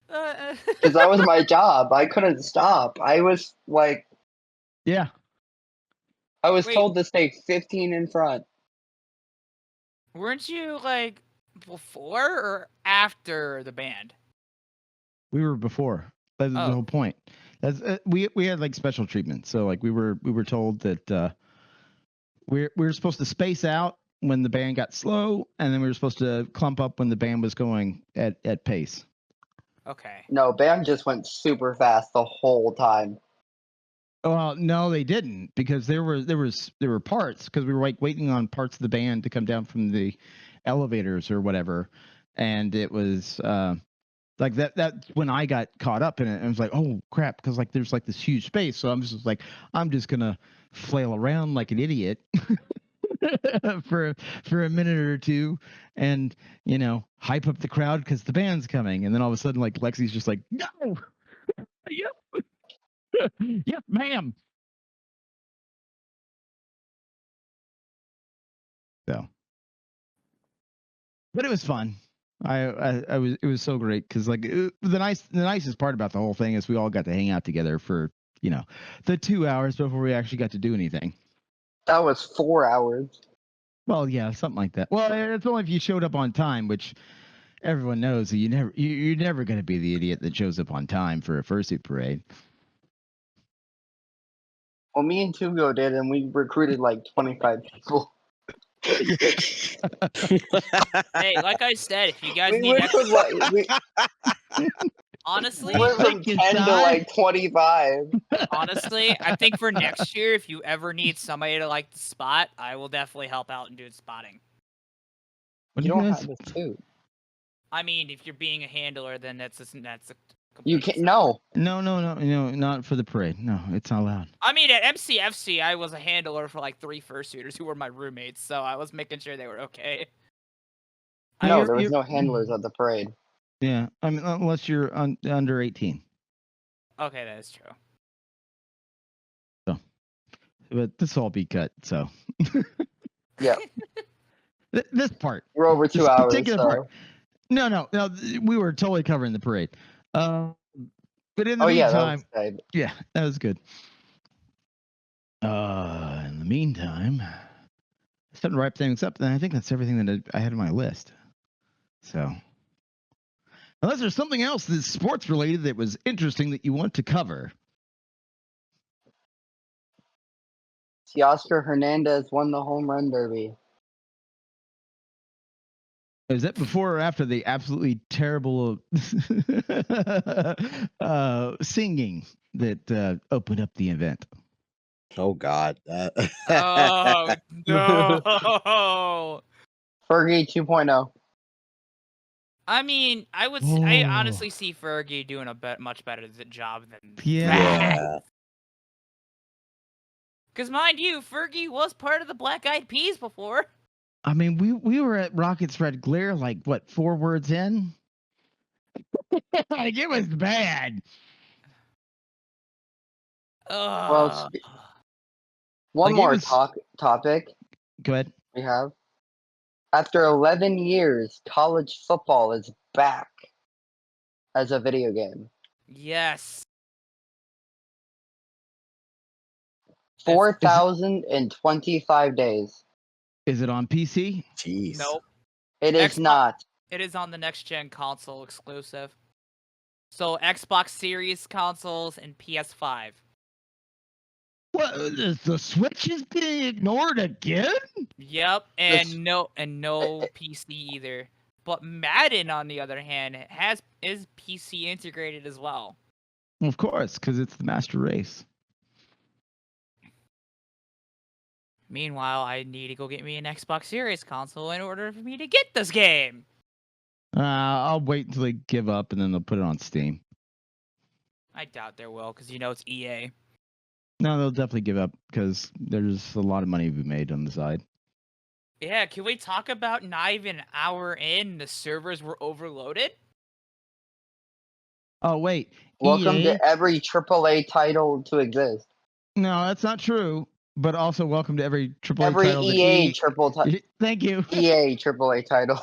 Because that was my job. I couldn't stop. I was like, Yeah, I was Wait. told to stay 15 in front. Weren't you like before or after the band? we were before. That's the Oh. whole point. That's we had like special treatment. So like we were told that we were supposed to space out when the band got slow, and then we were supposed to clump up when the band was going at pace. Okay. No, band just went super fast the whole time. Well, no, they didn't, because there were parts, because we were like waiting on parts of the band to come down from the elevators or whatever, and it was like that's when I got caught up in it, and I was like, oh crap, because like there's like this huge space, so I'm just gonna flail around like an idiot for a minute or two, and hype up the crowd because the band's coming, and then all of a sudden like Lexi's just like, no, yep. Yes, ma'am. So, but it was fun. It was so great because like the nicest part about the whole thing is we all got to hang out together for the 2 hours before we actually got to do anything. That was 4 hours. Well, yeah, something like that. Well, it's only if you showed up on time, which everyone knows that you're never going to be the idiot that shows up on time for a fursuit parade. Well, me and Tugo did, and we recruited like 25 people. Hey, like I said, if you guys We need went extra, from like, honestly, we went from Thank you, 10 to Si. like 25. honestly, I think for next year, if you ever need somebody to like spot, I will definitely help out and do spotting. What You do you don't guys? have a suit. I mean, if you're being a handler, then that's a You complete can't. No. No, not for the parade. No, it's not allowed. I mean, at MCFC, I was a handler for like 3 fursuiters who were my roommates, so I was making sure they were okay. No, You're- there was you're- no handlers at the parade. Yeah, I mean, unless you're under 18. Okay, that is true. But this will all be cut. So Yeah. this part, We're over 2 This hours. particular So. part. No, we were totally covering the parade. But in the Oh yeah, that meantime, was good. yeah, that was good. In the meantime, starting to wrap things up. Then I think that's everything that I had on my list. So, unless there's something else that's sports related that was interesting that you want to cover. Teoscar Hernandez won the home run derby. Is that before or after the absolutely terrible singing that opened up the event? Oh God. Oh no! Fergie 2.0. I mean, I Ooh. honestly see Fergie doing a much better job than Yeah. Because mind you, Fergie was part of the Black Eyed Peas before. I mean, we were at Rocket's Red Glare like what 4 words in? Like it was bad. Ugh. One Like, it more was- topic Go ahead. we have. After 11 years, college football is back as a video game. Yes. 4,025 days. Is it on PC? Jeez. Nope. It is Xbox- not. It is on the next gen console exclusive. So Xbox Series consoles and PS5. What? The Switch is being ignored again? Yep, This- and no PC either. But Madden, on the other hand, is PC integrated as well. Of course, because it's the master race. Meanwhile, I need to go get me an Xbox Series console in order for me to get this game. I'll wait until they give up and then they'll put it on Steam. I doubt there will, because it's EA. No, they'll definitely give up because there's a lot of money to be made on the side. Yeah, can we talk about not even an hour in, the servers were overloaded? Oh wait, Welcome EA? to every AAA title to exist. No, that's not true. But also welcome to every AAA Every title. that EA triple Thank you. EA AAA title.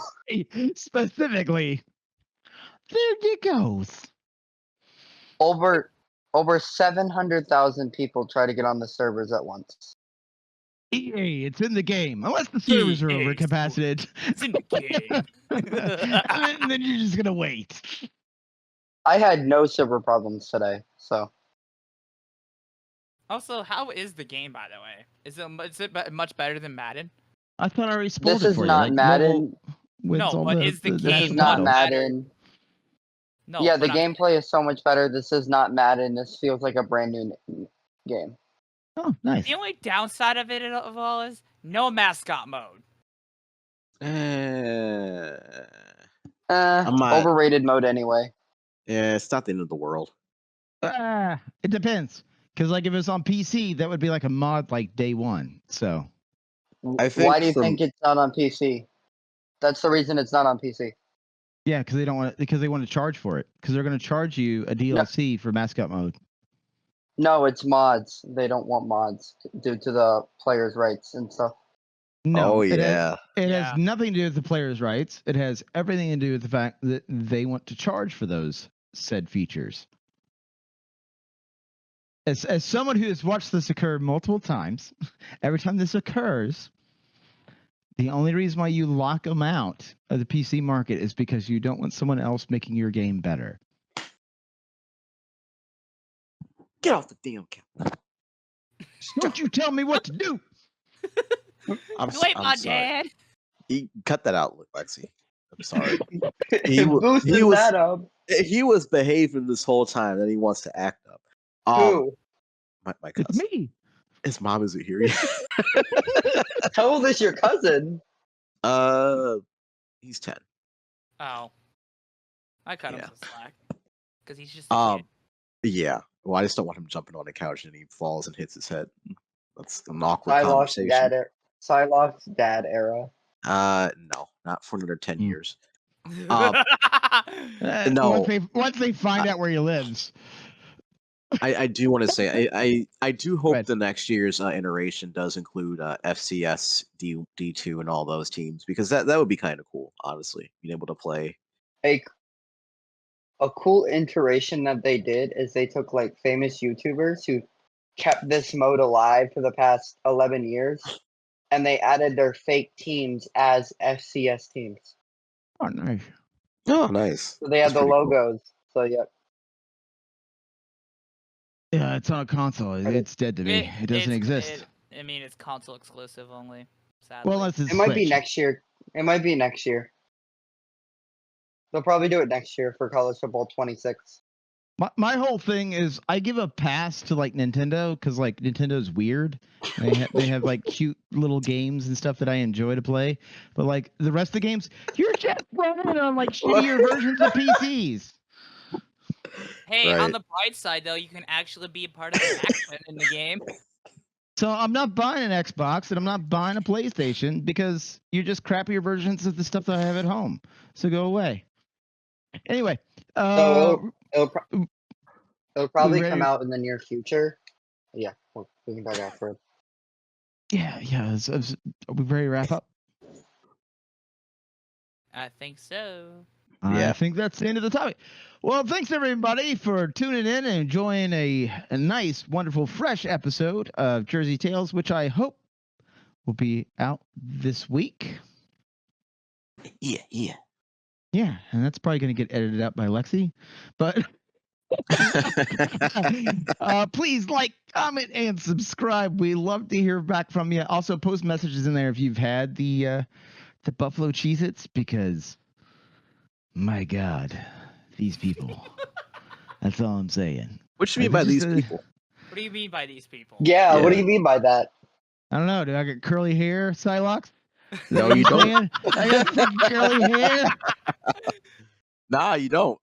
Specifically. There you goes. Over 700,000 people try to get on the servers at once. EA, it's in the game. Unless the servers are EA overcapacitated. It's in the game. and then you're just gonna wait. I had no server problems today, so Also, how is the game, by the way? Is it much better than Madden? I thought I already spoiled this it is for not you. Like, Madden. mobile wins No, all but is the This game is national not much titles. better? Madden. No. Yeah, the but I'm- gameplay is so much better. This is not Madden. This feels like a brand new game. Oh, nice. The only downside of it of all is no mascot mode. I'm not- Overrated mode anyway. Yeah, it's not the end of the world. It depends. Because like if it's on PC, that would be like a mod like day one. So I think Why do you from- think it's not on PC? That's the reason it's not on PC. yeah, because they don't want because they want to charge for it. Because they're going to charge you a DLC for mascot mode. No, it's mods. They don't want mods due to the players' rights and stuff. No, oh it has- yeah. It Yeah. has nothing to do with the players' rights. It has everything to do with the fact that they want to charge for those said features. As someone who has watched this occur multiple times, every time this occurs, the only reason why you lock them out of the PC market is because you don't want someone else making your game better. Get off the damn couch. Don't you tell me what to do. I'm, Wait, I'm my sorry. dad. Cut that out, Lexi. I'm sorry. Boosting was- that up. He was behaving this whole time, then he wants to act up. Who? My It's cousin. me. His mom isn't here yet. How old is your cousin? He's 10. Oh. I cut him Yeah. some slack. Because he's just a Um, kid. Yeah. Well, I just don't want him jumping on the couch and he falls and hits his head. That's an awkward Psylocke's conversation. Psylocke's dad era. No, not for another 10 Hmm. years. um, No. Once they find out where he lives. I do want to say I do hope ahead. the next year's iteration does include FCS D2 and all those teams because that would be kind of cool, honestly, being able to play. A cool iteration that they did is they took like famous YouTubers who kept this mode alive for the past 11 years and they added their fake teams as FCS teams. Oh, nice. Oh, nice. So they have That's the pretty cool. logos. So yeah. Yeah, it's on a console. It's dead to me. It doesn't exist. I mean, it's console exclusive only. Sadly. Well, unless it's It might be Switch. next year. It might be next year. They'll probably do it next year for college football 26. My whole thing is I give a pass to like Nintendo because like Nintendo's weird. They have like cute little games and stuff that I enjoy to play, but like the rest of the games, you're just running on like shittier versions of PCs. Hey, on Right. the bright side though, you can actually be a part of the action in the game. So I'm not buying an Xbox and I'm not buying a PlayStation because you're just crappier versions of the stuff that I have at home. So go away. Anyway, So it'll probably ready? come out in the near future. Yeah, we can talk after. yeah. Are we ready to wrap up? I think so. I think that's the end of the topic. Well, thanks everybody for tuning in and enjoying a nice, wonderful, fresh episode of Jersey Tales, which I hope will be out this week. Yeah. Yeah, and that's probably going to get edited out by Lexi. But please like, comment, and subscribe. We love to hear back from you. Also, post messages in there if you've had the Buffalo Cheez-Its, because my God, these people. That's all I'm saying. What do you mean by these people? What do you mean by these people? Yeah, what do Yeah. you mean by that? I don't know. Do I get curly hair, Psylocke? No, you don't. saying? I got thick curly hair. Nah, you don't.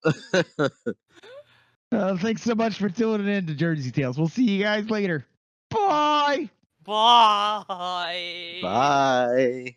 Thanks so much for tuning in to Jersey Tales. We'll see you guys later. Bye. Bye. Bye.